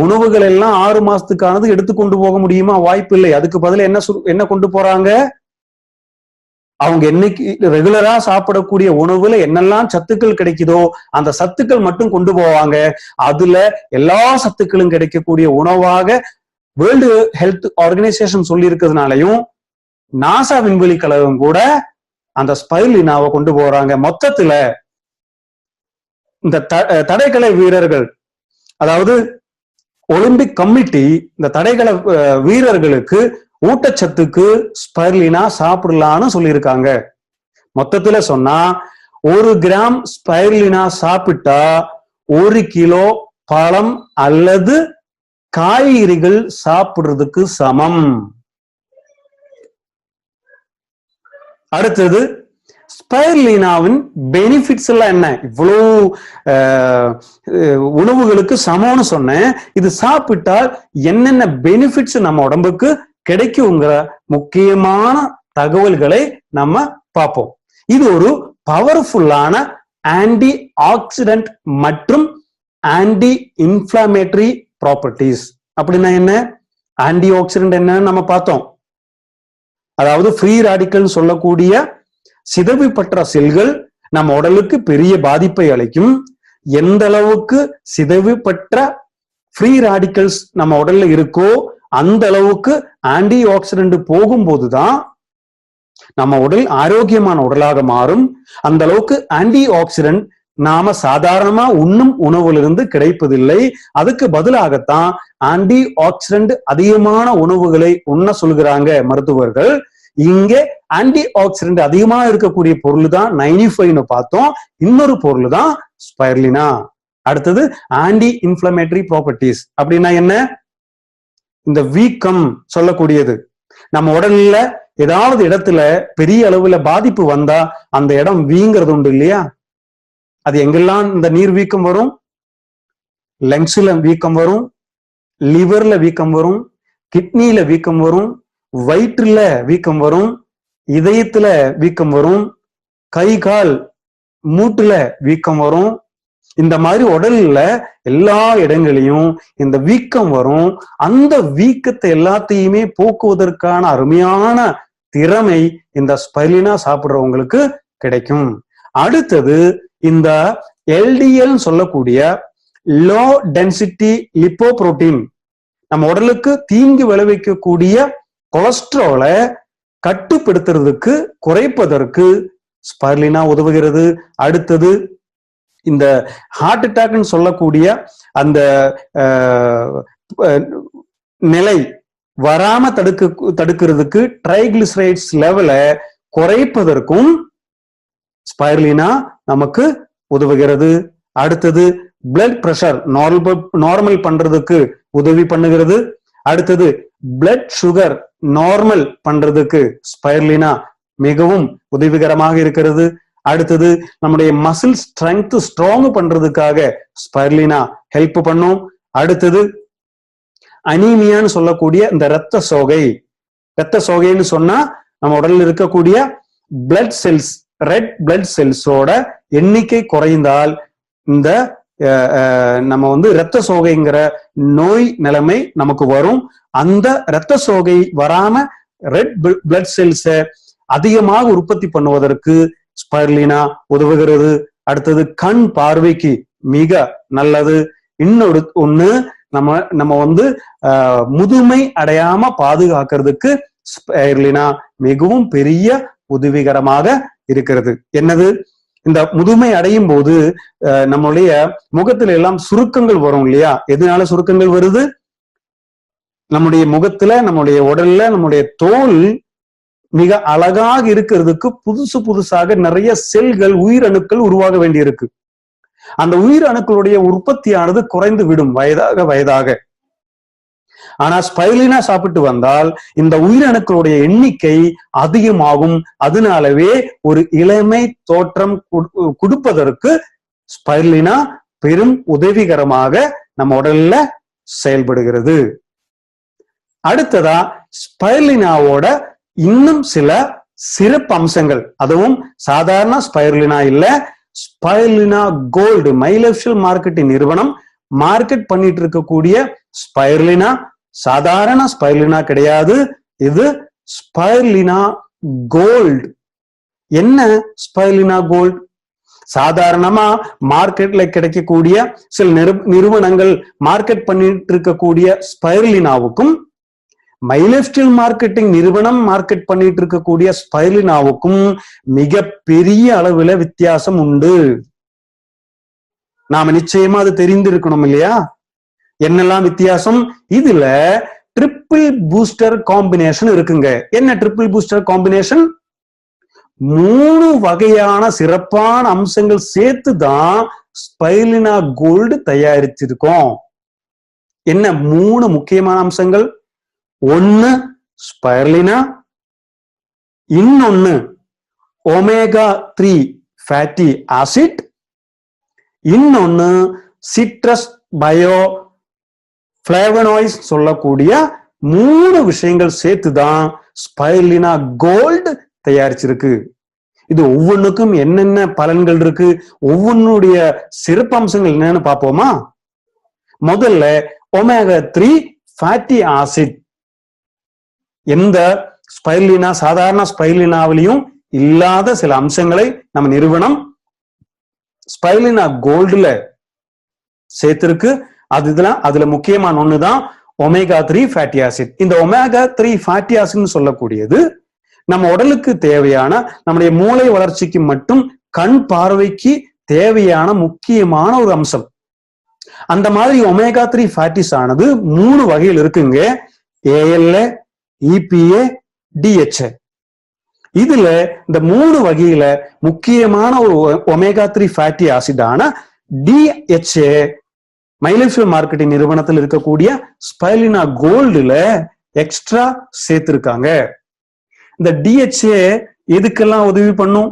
Speaker 2: உணவுகள் எல்லாம் 6 மாசத்துக்கானது எடுத்து கொண்டு போக முடியுமா? வாய்ப்பு இல்லை. அதுக்கு பதிலா என்ன கொண்டு போறாங்க? அவங்க என்னைக்கு ரெகுலரா சாப்பிடக்கூடிய உணவுல என்னெல்லாம் சத்துக்கள் கிடைக்குதோ அந்த சத்துக்கள் மட்டும் கொண்டு போவாங்க. அதுல எல்லா சத்துக்களும் கிடைக்கக்கூடிய உணவாக வேர்ல்டு ஹெல்த் ஆர்கனைசேஷன் சொல்லி இருக்கிறதுனாலையும் நாசா விண்வெளி கழகம் கூட அந்த ஸ்பைருலினாவை கொண்டு போறாங்க. மொத்தத்துல இந்த தடகள வீரர்கள், அதாவது ஒலிம்பிக் கமிட்டி இந்த தடகள வீரர்களுக்கு ஊட்டச்சத்துக்கு ஸ்பைருலினா சாப்பிடலான்னு சொல்லியிருக்காங்க. மொத்தத்துல சொன்னா 1 கிராம் ஸ்பைருலினா சாப்பிட்டா 1 கிலோ பழம் அல்லது காய்கறிகள் சாப்பிடுறதுக்கு சமம். அடுத்தது ஸ்பைருலினாவின் பெனிஃபிட்ஸ் எல்லாம் என்ன? இவ்வளவு உணவுகளுக்கு சமம்னு சொன்னேன். இது சாப்பிட்டால் என்னென்ன பெனிஃபிட்ஸ் நம்ம உடம்புக்கு கிடைக்குங்கிற முக்கியமான தகவல்களை நம்ம பார்ப்போம். இது ஒரு பவர்ஃபுல்லான ஆன்டி ஆக்சிடென்ட் மற்றும் ஆன்டி இன்ஃப்ளமேட்டரி ப்ராப்பர்ட்டிஸ். அப்படின்னா என்ன? ஆன்டி ஆக்சிடென்ட் என்னன்னு நம்ம பார்த்தோம். அதாவது ஃப்ரீ ராடிக்கல் சொல்லக்கூடிய சிதைவுபற்ற செல்கள் நம்ம உடலுக்கு பெரிய பாதிப்பை அளிக்கும். எந்த அளவுக்கு சிதைவுபற்ற ஃப்ரீ ராடிக்கல்ஸ் நம்ம உடல்ல இருக்கோ அந்த அளவுக்கு ஆன்டி ஆக்சிடென்ட் போகும்போதுதான் நம்ம உடல் ஆரோக்கியமான உடலாக மாறும். அந்த அளவுக்கு ஆன்டி ஆக்சிடென்ட் நாம சாதாரணமா உண்ணும் உணவுலிருந்து கிடைப்பதில்லை. அதுக்கு பதிலாகத்தான் ஆன்டி ஆக்சிடென்ட் அதிகமான உணவுகளை உண்ண சொல்கிறாங்க மருத்துவர்கள். இங்கே ஆன்டி ஆக்சிடென்ட் அதிகமா இருக்கக்கூடிய பொருள் தான் 95 பார்த்தோம். இன்னொரு பொருள் தான் ஸ்பைருலினா. அடுத்தது ஆன்டி இன்ஃப்ளமேட்டரி ப்ராப்பர்ட்டிஸ். அப்படின்னா என்ன? இந்த வீக்கம் சொல்லக்கூடியது. நம்ம உடல்ல ஏதாவது இடத்துல பெரிய அளவுல பாதிப்பு வந்தா அந்த இடம் வீங்கிறது உண்டு இல்லையா? அது எங்கெல்லாம் இந்த நீர் வீக்கம் வரும்? லங்ஸ்ல வீக்கம் வரும், லிவர்ல வீக்கம் வரும், கிட்னில வீக்கம் வரும், வயிற்றுல வீக்கம் வரும், இதயத்துல வீக்கம் வரும், கை கால் மூட்டுல வீக்கம் வரும். இந்த மாதிரி உடல்ல எல்லா இடங்களையும் இந்த வீக்கம் வரும். அந்த வீக்கத்தை எல்லாத்தையுமே போக்குவதற்கான அருமையான திறமை இந்த ஸ்பைருலினா சாப்பிடுறவங்களுக்கு கிடைக்கும். அடுத்தது இந்த எல்டிஎல் சொல்லக்கூடிய லோ டென்சிட்டி லிப்போப்ரோட்டீன், நம்ம உடலுக்கு தீங்கு விளைவிக்கக்கூடிய கொலஸ்ட்ராலை கட்டுப்படுத்துறதுக்கு குறைப்பதற்கு ஸ்பைருலினா உதவுகிறது. அடுத்தது இந்த ஹார்ட் அட்டாக்னு சொல்லக்கூடிய அந்த நிலை வராம தடுக்கிறதுக்கு ட்ரைகிளிசரைட்ஸ் லெவலை குறைப்பதற்கும் ஸ்பைருலினா நமக்கு உதவுகிறது. அடுத்தது பிளட் பிரஷர் நார்மல் பண்றதுக்கு உதவி பண்ணுகிறது. அடுத்தது பிளட் சுகர் நார்மல் பண்றதுக்கு ஸ்பைருலினா மிகவும் உதவிகரமாக இருக்கிறது. அடுத்தது நம்முடைய மசில் ஸ்ட்ரென்த் ஸ்ட்ராங் பண்றதுக்காக ஸ்பைருலினா ஹெல்ப் பண்ணும். அடுத்தது அனீமியான்னு சொல்லக்கூடிய இந்த இரத்த சோகைன்னு சொன்னா நம்ம உடலில் இருக்கக்கூடிய பிளட் செல்ஸ், ரெட் பிளட் செல்ஸோட எண்ணிக்கை குறைந்தால் இந்த நம்ம இரத்த சோகைங்கிற நோய் நிலைமை நமக்கு வரும். அந்த இரத்த சோகை வராம ரெட் பிளட் செல்ஸை அதிகமாக உற்பத்தி பண்ணுவதற்கு ஸ்பைருலினா உதவுகிறது. அடுத்தது கண் பார்வைக்கு மிக நல்லது. ஒண்ணு நம்ம முதுமை அடையாம பாதுகாக்கிறதுக்கு ஸ்பைருலினா மிகவும் பெரிய உதவிகரமாக இருக்கிறது. என்னது? இந்த முதுமை அடையும் போது நம்மளுடைய முகத்துல எல்லாம் சுருக்கங்கள் வரும் இல்லையா? எதனால சுருக்கங்கள் வருது? நம்முடைய முகத்துல, நம்முடைய உடல்ல, நம்முடைய தோல் மிக அழகாக இருக்கிறதுக்கு புதுசாக நிறைய செல்கள், உயிரணுக்கள் உருவாக வேண்டியிருக்கு. அந்த உயிரணுக்களுடைய உற்பத்தியானது குறைந்து விடும் வயதாக. ஆனா ஸ்பைருலினா சாப்பிட்டு வந்தால் இந்த உயிரணுக்களுடைய எண்ணிக்கை அதிகமாகும். அதனாலவே ஒரு இளமை தோற்றம் கொடுப்பதற்கு ஸ்பைருலினா பெரும் உதவிகரமாக நம்ம உடல்ல செயல்படுகிறது. அடுத்ததா ஸ்பைருலினாவோட இன்னும் சில சிறப்பு அம்சங்கள், அதுவும் சாதாரண ஸ்பைருலினா இல்ல, ஸ்பைருலினா கோல்டு மைலேஃப்ஷியல் மார்க்கெட்டிங் நிறுவனம் மார்க்கெட் பண்ணிட்டு இருக்கக்கூடிய ஸ்பைருலினா சாதாரண ஸ்பைருலினா கிடையாது, இது ஸ்பைருலினா கோல்டு. என்ன ஸ்பைருலினா கோல்டு? சாதாரணமா மார்க்கெட்ல கிடைக்கக்கூடிய சில நிறுவனங்கள் மார்க்கெட் பண்ணிட்டு இருக்கக்கூடிய ஸ்பைருலினாவுக்கும் மைலேஃப்ஷியல் மார்க்கெட்டிங் நிறுவனம் மார்க்கெட் பண்ணிட்டு இருக்கக்கூடிய ஸ்பைருலினாவுக்கும் மிக பெரிய அளவுல வித்தியாசம் உண்டு. நாம நிச்சயமா அது தெரிந்திருக்கணும் இல்லையா? என்னெல்லாம் வித்தியாசம்? இதுல ட்ரிபிள் பூஸ்டர் காம்பினேஷன் இருக்குங்க. என்ன ட்ரிபிள் பூஸ்டர் காம்பினேஷன்? 3 வகையான சிறப்பான அம்சங்கள் சேர்த்து தான் ஸ்பைருலினா கோல்டு தயாரிச்சிருக்கோம். என்ன 3 முக்கியமான அம்சங்கள்? ஒன்னு ஸ்பைருலினா, இன்னொன்னு ஒமேகா 3 ஃபேட்டி ஆசிட், இன்னொன்னு சிட்ரஸ் பயோ பிளேவனாய்ட்ஸ் சொல்லக்கூடிய 3 விஷயங்கள் சேர்த்துதான் ஸ்பைருலினா கோல்டு தயாரிச்சிருக்கு. இது ஒவ்வொன்றுக்கும் என்னென்ன பலன்கள் இருக்கு, ஒவ்வொன்றுடைய சிறப்பு அம்சங்கள் என்னன்னு பார்ப்போமா? முதல்ல ஒமேகா 3 ஃபேட்டி ஆசிட். எந்த ஸ்பைருலினா சாதாரண ஸ்பைருலினாவிலையும் இல்லாத சில அம்சங்களை நம்ம நிறுவனம் ஸ்பைருலினா கோல்டுல சேர்த்திருக்கு. அதுல முக்கியமான ஒண்ணுதான் ஒமேகா 3 ஃபேட்டி ஆசிட். இந்த ஒமேகா 3 ஃபேட்டி ஆசிட்னு சொல்லக்கூடியது நம்ம உடலுக்கு தேவையான, நம்முடைய மூளை வளர்ச்சிக்கு மட்டும் கண் பார்வைக்கு தேவையான முக்கியமான ஒரு அம்சம். அந்த மாதிரி ஒமேகா 3 ஃபேட்டிஸ் ஆனது 3 வகையில் இருக்குங்க. ALA, EPA, DHA. இதுல இந்த 3 வகையில முக்கியமான ஒரு ஒமேகா 3 ஃபேட்டி ஆசிடான DHA மைலேஃப்ஷியல் மார்க்கெட்டிங் நிறுவனத்தில் இருக்கக்கூடிய ஸ்பைருலினா கோல்டுல எக்ஸ்ட்ரா சேர்த்திருக்காங்க. இந்த DHA எதுக்கெல்லாம் உதவி பண்ணும்?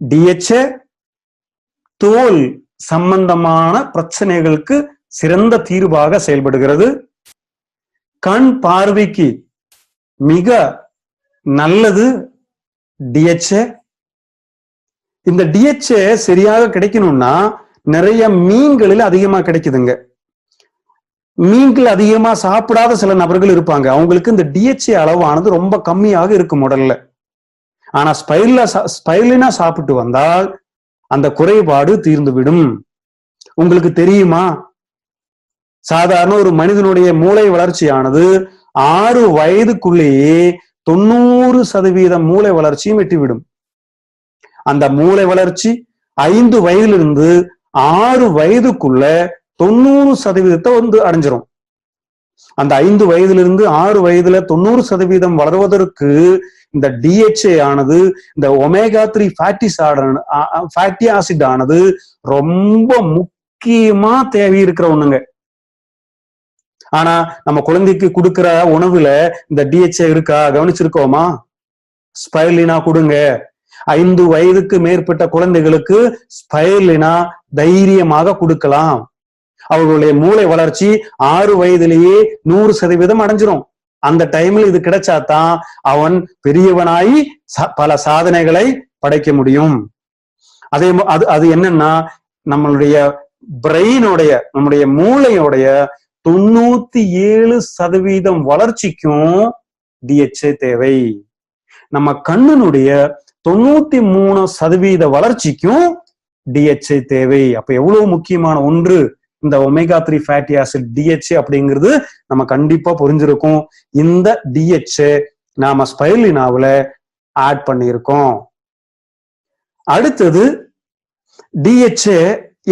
Speaker 2: DHA தோல் சம்பந்தமான பிரச்சனைகளுக்கு சிறந்த தீர்வாக செயல்படுகிறது. கண் பார்வைக்கு மிக நல்லது DHA. இந்த DHA சரியாக கிடைக்கணும்னா நிறைய மீன்களில் அதிகமா கிடைக்குதுங்க. மீன்கள் அதிகமா சாப்பிடாத சில நபர்கள் இருப்பாங்க, அவங்களுக்கு இந்த DHA அளவானது ரொம்ப கம்மியாக இருக்கும் உடல்ல. ஆனா ஸ்பைருலினா சாப்பிட்டு வந்தால் அந்த குறைபாடு தீர்ந்துவிடும். உங்களுக்கு தெரியுமா, சாதாரண ஒரு மனிதனுடைய மூளை வளர்ச்சியானது 6 வயதுக்குள்ளேயே 90% மூளை வளர்ச்சியும் எட்டிவிடும். அந்த மூளை வளர்ச்சி 5 வயதிலிருந்து 6 வயதுக்குள்ள 90% வந்து அடைஞ்சிரும். அந்த 5 வயதிலிருந்து 6 வயதுல 90% வளர்வதற்கு இந்த DHA ஆனது, இந்த ஒமேகா 3 ஃபேட்டி ஆசிட் ஆனது ரொம்ப முக்கியமா தேவை இருக்கிற ஒண்ணுங்க. ஆனா நம்ம குழந்தைக்கு கொடுக்கிற உணவுல இந்த DHA இருக்கா கவனிச்சிருக்கோமா? ஸ்பைருலினா கொடுங்க. 5 வயதுக்கு மேற்பட்ட குழந்தைகளுக்கு ஸ்பைருலினா தைரியமாக கொடுக்கலாம். அவர்களுடைய மூளை வளர்ச்சி 6 வயதிலேயே 100% அடைஞ்சிரும். அந்த டைம்ல இது கிடைச்சாதான் அவன் பெரியவனாயி பல சாதனைகளை படைக்க முடியும். அது என்னன்னா, நம்மளுடைய பிரெயினோடைய, நம்முடைய மூளையோடைய 97% வளர்ச்சிக்கும் DHA தேவை. நம்ம கண்ணினுடைய 93% வளர்ச்சிக்கும் DHA தேவை. அப்ப எவ்வளவு முக்கியமான ஒன்று இந்த ஒமேகா 3 ஃபேட்டி ஆசிட் DHA அப்படிங்கிறது நம்ம கண்டிப்பா புரிஞ்சிருக்கும். இந்த DHA நாம ஸ்பைருலினாவுல ஆட் பண்ணியிருக்கோம். அடுத்தது DHA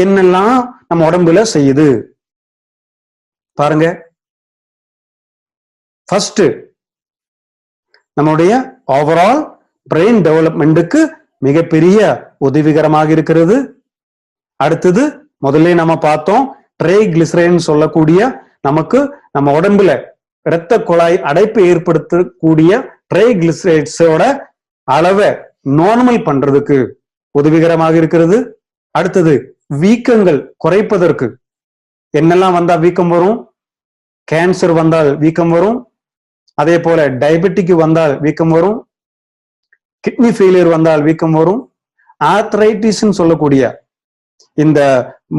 Speaker 2: என்னெல்லாம் நம்ம உடம்புல செய்யுது பாருங்க. ஃபர்ஸ்ட், நம்முடைய ஓவரால் பிரெயின் டெவலப்மெண்ட்டுக்கு மிகப்பெரிய உதவிகரமாக இருக்கிறது. அடுத்தது முதல்ல நம்ம பார்த்தோம், ட்ரைகிளிசரைடு சொல்லக்கூடிய நமக்கு நம்ம உடம்புல இரத்த குழாய் அடைப்பை ஏற்படுத்தக்கூடிய ட்ரைகிளிசரைட்ஸோட அளவை நார்மல் பண்றதுக்கு உதவிகரமாக இருக்கிறது. அடுத்தது வீக்கங்கள் குறைப்பதற்கு. என்னெல்லாம் வந்தா வீக்கம் வரும்? கேன்சர் வந்தால் வீக்கம் வரும், அதே போல டயபெட்டிக் வந்தால் வீக்கம் வரும், கிட்னி ஃபெயிலியர் வந்தால் வீக்கம் வரும், ஆர்த்ரைட்டிஸ் சொல்லக்கூடிய இந்த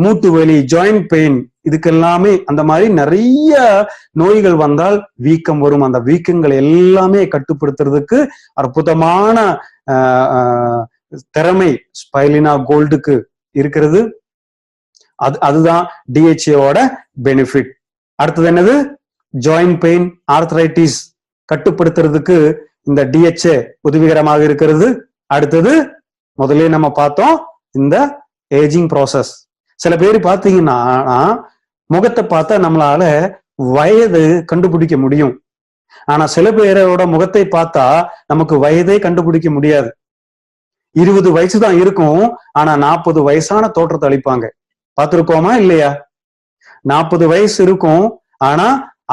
Speaker 2: மூட்டு வலி, ஜாயிண்ட் பெயின், இதுக்கெல்லாமே அந்த மாதிரி நிறைய நோய்கள் வந்தால் வீக்கம் வரும். அந்த வீக்கங்கள் எல்லாமே கட்டுப்படுத்துறதுக்கு அற்புதமான திறமை ஸ்பைலினா கோல்டுக்கு இருக்கிறது. அதுதான் டிஹெச்ஏவோட பெனிஃபிட். அடுத்தது என்னது? ஜாயிண்ட் பெயின், ஆர்த்ரைட்டிஸ் கட்டுப்படுத்துறதுக்கு இந்த டிஹெச்ஏ உதவிகரமாக இருக்கிறது. அடுத்தது முதல்ல நம்ம பார்த்தோம் இந்த ஏஜிங் ப்ராசஸ். சில பேர் பார்த்தீங்கன்னா முகத்தை பார்த்தா நம்மளால வயது கண்டுபிடிக்க முடியும். ஆனா சில பேரோட முகத்தை பார்த்தா நமக்கு வயதே கண்டுபிடிக்க முடியாது. 20 வயசு தான் இருக்கும், ஆனா 40 வயசான தோற்றத்தை அளிப்பாங்க. பார்த்திருக்கோமா இல்லையா? 40 வயசு இருக்கும், ஆனா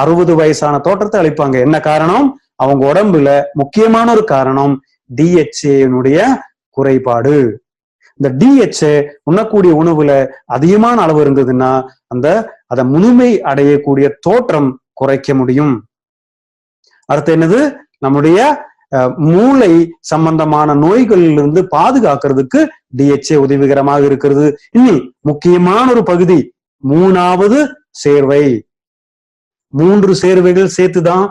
Speaker 2: 60 வயசான தோற்றத்தை அளிப்பாங்க. என்ன காரணம்? அவங்க உடம்புல முக்கியமான ஒரு காரணம் டிஹெச்ஏனுடைய குறைபாடு. இந்த டிஹெச்ஏ உண்ணக்கூடிய உணவுல அதிகமான அளவு இருந்ததுன்னா அதை முழுமை அடையக்கூடிய தோற்றம் குறைக்க முடியும். அடுத்து என்னது? நம்முடைய மூளை சம்பந்தமான நோய்களிலிருந்து பாதுகாக்கிறதுக்கு டிஹெச்ஏ உதவிகரமாக இருக்கிறது. இனி முக்கியமான ஒரு பகுதி, 3வது சேர்வை. 3 சேர்வைகள் சேர்த்துதான்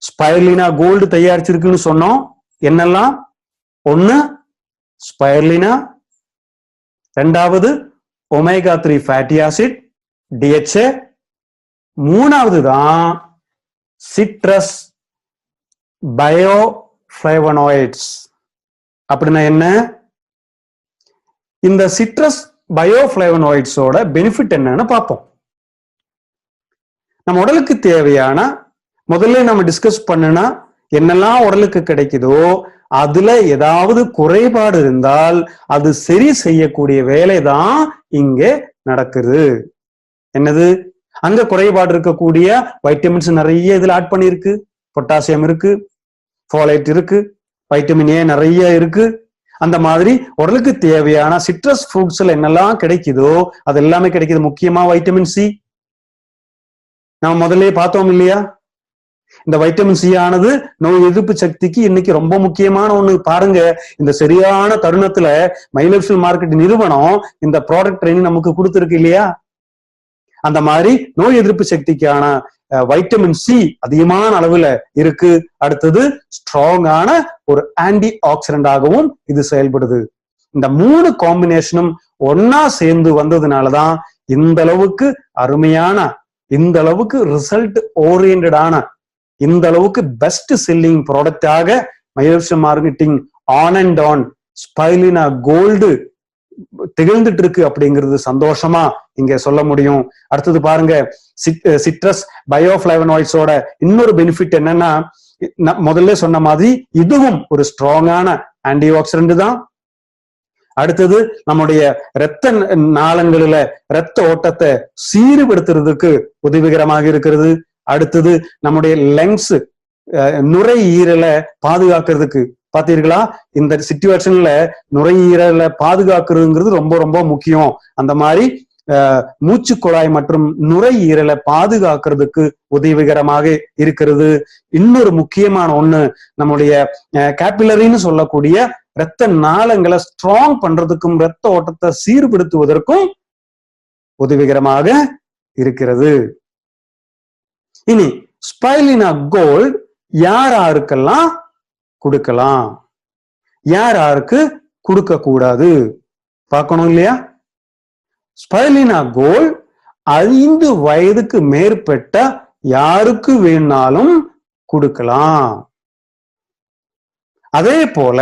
Speaker 2: ஸ்பைருலினா கோல்டு தயாரிச்சிருக்குன்னு சொன்னோம். என்னெல்லாம்? 1 ஸ்பைருலினா, 2வது ஒமேகா 3 ஃபேட்டி ஆசிட் டிஹெச்ஏ, 3வது தான் சிட்ரஸ் பயோஃப்ளேவனாய்ட்ஸ். அப்படின்னா என்ன? இந்த சிட்ரஸ் பயோஃப்ளேவனாய்ட்ஸோட பெனிஃபிட் என்னன்னு பார்ப்போம். நம்ம உடலுக்கு தேவையான முதல்ல நம்ம டிஸ்கஸ் பண்ணுனா என்னெல்லாம் உடலுக்கு கிடைக்குதோ அதுல ஏதாவது குறைபாடு இருந்தால் அது சரி செய்யக்கூடிய வேலை தான் இங்கே நடக்குது. என்னது? அங்க குறைபாடு இருக்கக்கூடிய வைட்டமின்ஸ் நிறைய இதுல ஆட் பண்ணிருக்கு. பொட்டாசியம் இருக்கு, ஃபோலேட் இருக்கு, வைட்டமின் ஏ நிறைய இருக்கு. அந்த மாதிரி உடலுக்கு தேவையான சிட்ரஸ் ஃப்ரூட்ஸ்ல என்னெல்லாம் கிடைக்குதோ அது எல்லாமே கிடைக்குது. முக்கியமா வைட்டமின் சி நம்ம முதல்ல பார்த்தோம் இல்லையா? இந்த வைட்டமின் சி ஆனது நோய் எதிர்ப்பு சக்திக்கு இன்னைக்கு ரொம்ப முக்கியமான ஒண்ணு. பாருங்க, இந்த சரியான தருணத்துல மை லைஃப் ஸ்டைல் மார்க்கெட் நிறுவனம் இந்த ப்ராடக்ட் ட்ரைனிங் நமக்கு கொடுத்துருக்கு இல்லையா? அந்த மாதிரி நோய் எதிர்ப்பு சக்திக்கான வைட்டமின் சி அதிகமான அளவுல இருக்கு. அடுத்தது ஸ்ட்ராங்கான ஒரு ஆன்டி ஆக்சிடென்டாகவும் இது செயல்படுது. இந்த 3 காம்பினேஷனும் ஒன்னா சேர்ந்து வந்ததுனாலதான் இந்த அளவுக்கு அருமையான, இந்த அளவுக்கு ரிசல்ட் ஓரியன்டான, இந்த அளவுக்கு பெஸ்ட் செல்லிங் ப்ராடக்டாக my lifestyle marketing on and on spirulina gold திகழ்ந்துட்டு இருக்கு அப்படிங்கிறது சந்தோஷமா இங்க சொல்ல முடியும். அடுத்தது பாருங்க, சிட்ரஸ் பயோஃப்ளேவனாய்ட்ஸோட இன்னொரு பெனிஃபிட் என்னன்னா, முதல்ல சொன்ன மாதிரி இதுவும் ஒரு ஸ்ட்ராங்கான ஆன்டி ஆக்சிடென்ட் தான். அடுத்தது நம்முடைய இரத்த நாளங்களில இரத்த ஓட்டத்தை சீர்படுத்துறதுக்கு உதவிகரமாக இருக்கிறது. அடுத்தது நம்முடைய லங்ஸ், நுரையீரலை பாதுகாக்கிறதுக்கு. பாத்தீர்களா? இந்த சிச்சுவேஷன்ல நுரையீரலை பாதுகாக்கிறதுங்கிறது ரொம்ப ரொம்ப முக்கியம். அந்த மாதிரி மூச்சு குழாய் மற்றும் நுரையீரலை பாதுகாக்கிறதுக்கு உதவிகரமாக இருக்கிறது. இன்னொரு முக்கியமான ஒண்ணு, நம்முடைய கேபிலரின்னு சொல்லக்கூடிய இரத்த நாளங்களை ஸ்ட்ராங் பண்றதுக்கும் இரத்த ஓட்டத்தை சீர்படுத்துவதற்கும் உதவிகரமாக இருக்கிறது. இனி ஸ்பைருலினா கோல்டு யார் யாருக்கெல்லாம் கொடுக்கலாம், யார் யாருக்கு கொடுக்க கூடாது பார்க்கணும் இல்லையா? ஸ்பைருலினா கோல்டு 5 வயதுக்கு மேற்பட்ட யாருக்கு வேணாலும் கொடுக்கலாம். அதே போல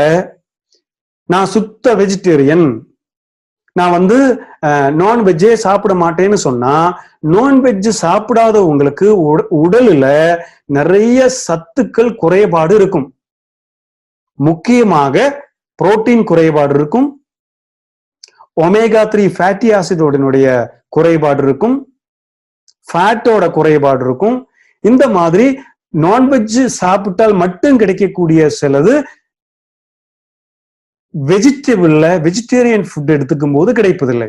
Speaker 2: நான் சுத்த வெஜிடேரியன், நான் நான்வெஜ்ஜே சாப்பிட மாட்டேன்னு சொன்னா, நான்வெஜ் சாப்பிடாதவங்களுக்கு உடல்ல நிறைய சத்துக்கள் குறைபாடு இருக்கும். முக்கியமாக புரோட்டீன் குறைபாடு இருக்கும், ஒமேகா 3 ஃபேட்டி ஆசிடோடைய குறைபாடு இருக்கும், ஃபேட்டோட குறைபாடு இருக்கும். இந்த மாதிரி நான்வெஜ் சாப்பிட்டால் மட்டும் கிடைக்கக்கூடிய சிலது வெஜிடேரியன் ஃபுட் எடுத்துக்கும் போது கிடைப்பதில்லை.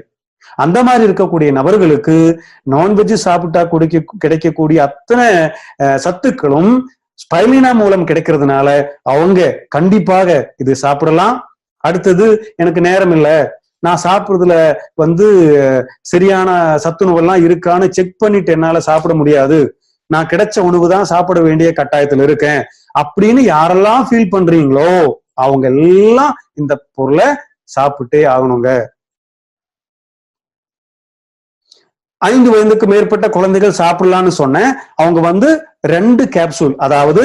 Speaker 2: அந்த மாதிரி இருக்கக்கூடிய நபர்களுக்கு நான்வெஜ் சாப்பிட்டா கிடைக்கக்கூடிய அத்தனை சத்துக்களும் ஸ்பைருலினா மூலம் கிடைக்கிறதுனால அவங்க கண்டிப்பாக இது சாப்பிடலாம். அடுத்தது எனக்கு நேரம் இல்லை, நான் சாப்பிடுறதுல வந்து சரியான சத்துணவெல்லாம் இருக்கான்னு செக் பண்ணிட்டு என்னால சாப்பிட முடியாது, நான் கிடைச்ச உணவு தான் சாப்பிட வேண்டிய கட்டாயத்துல இருக்கேன் அப்படின்னு யாரெல்லாம் ஃபீல் பண்றீங்களோ அவங்க எல்லாம் இந்த பொருளை சாப்பிட்டே ஆகணுங்க. 5 வயதுக்கு மேற்பட்ட குழந்தைகள் சாப்பிடலாம்னு சொன்னேன். அவங்க வந்து 2 கேப்சூல், அதாவது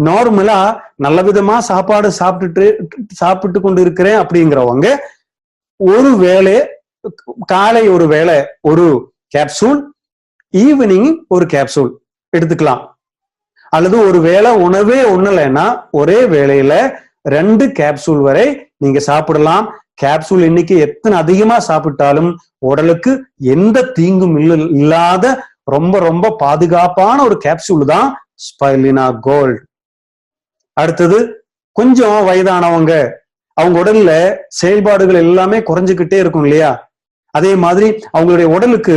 Speaker 2: நார்மலா நல்ல விதமா சாப்பாடு சாப்பிட்டு கொண்டு இருக்கிறேன் அப்படிங்கிறவங்க ஒரு வேளை, காலை ஒரு வேளை ஒரு கேப்சூல், ஈவினிங் ஒரு கேப்சூல் எடுத்துக்கலாம். அல்லது ஒரு வேளை உணவே உண்ணலைன்னா ஒரே வேளையில 2 கேப்சூல் வரை நீங்க சாப்பிடலாம். கேப்சூல் இன்னைக்கு எத்தனை அதிகமா சாப்பிட்டாலும் உடலுக்கு எந்த தீங்கும் இல்லாத ரொம்ப ரொம்ப பாதுகாப்பான ஒரு கேப்சூல் தான் ஸ்பைருலினா கோல்டு. அடுத்தது கொஞ்சம் வயதானவங்க, அவங்க உடல்ல செயல்பாடுகள் எல்லாமே குறைஞ்சுக்கிட்டே இருக்கும் இல்லையா, அதே மாதிரி அவங்களுடைய உடலுக்கு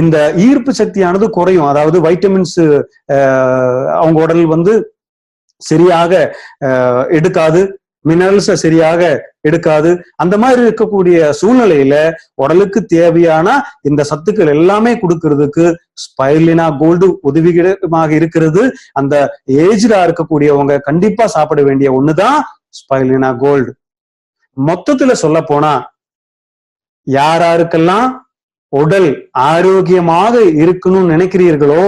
Speaker 2: இந்த ஈர்ப்பு சக்தியானது குறையும். அதாவது வைட்டமின்ஸ் அவங்க உடல் வந்து சரியாக எடுக்காது, மினரல்ஸை சரியாக எடுக்காது. அந்த மாதிரி இருக்கக்கூடிய சூழ்நிலையில உடலுக்கு தேவையான இந்த சத்துக்கள் எல்லாமே கொடுக்கறதுக்கு ஸ்பைருலினா கோல்டு உதவிகரமாக இருக்கிறது. அந்த ஏஜ்டா இருக்கக்கூடியவங்க கண்டிப்பா சாப்பிட வேண்டிய ஒண்ணுதான் ஸ்பைருலினா கோல்டு. மொத்தத்துல சொல்ல போனா யாராருக்கெல்லாம் உடல் ஆரோக்கியமாக இருக்கணும்னு நினைக்கிறீர்களோ,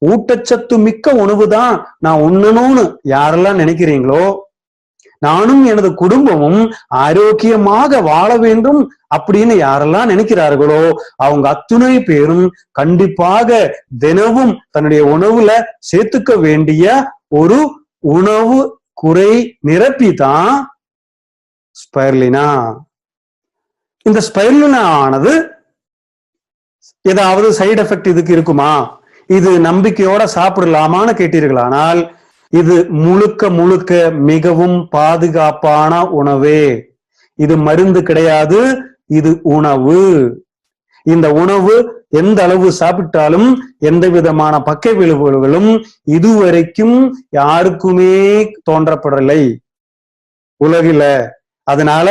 Speaker 2: ஊட்டச்சத்து மிக்க உணவு தான் நான் உண்ணணும்னு யாரெல்லாம் நினைக்கிறீங்களோ, நானும் எனது குடும்பமும் ஆரோக்கியமாக வாழ வேண்டும் அப்படின்னு யாரெல்லாம் நினைக்கிறார்களோ அவங்க அத்துணை பேரும் கண்டிப்பாக தினமும் தன்னுடைய உணவுல சேர்த்துக்க வேண்டிய ஒரு உணவு குறை நிரப்பி தான் ஸ்பைருலினா. இந்த ஸ்பைருலினா ஆனது ஏதாவது சைடு எஃபெக்ட் இதுக்கு இருக்குமா, இது நம்பிக்கையோட சாப்பிடலாமான்னு கேட்டீர்களானால் இது முழுக்க முழுக்க மிகவும் பாதுகாப்பான உணவே. இது மருந்து கிடையாது, இது உணவு. இந்த உணவு எந்த அளவு சாப்பிட்டாலும் எந்த விதமான பக்க விளைவுகளும் இதுவரைக்கும் யாருக்குமே தோன்றப்படலை உலகில. அதனால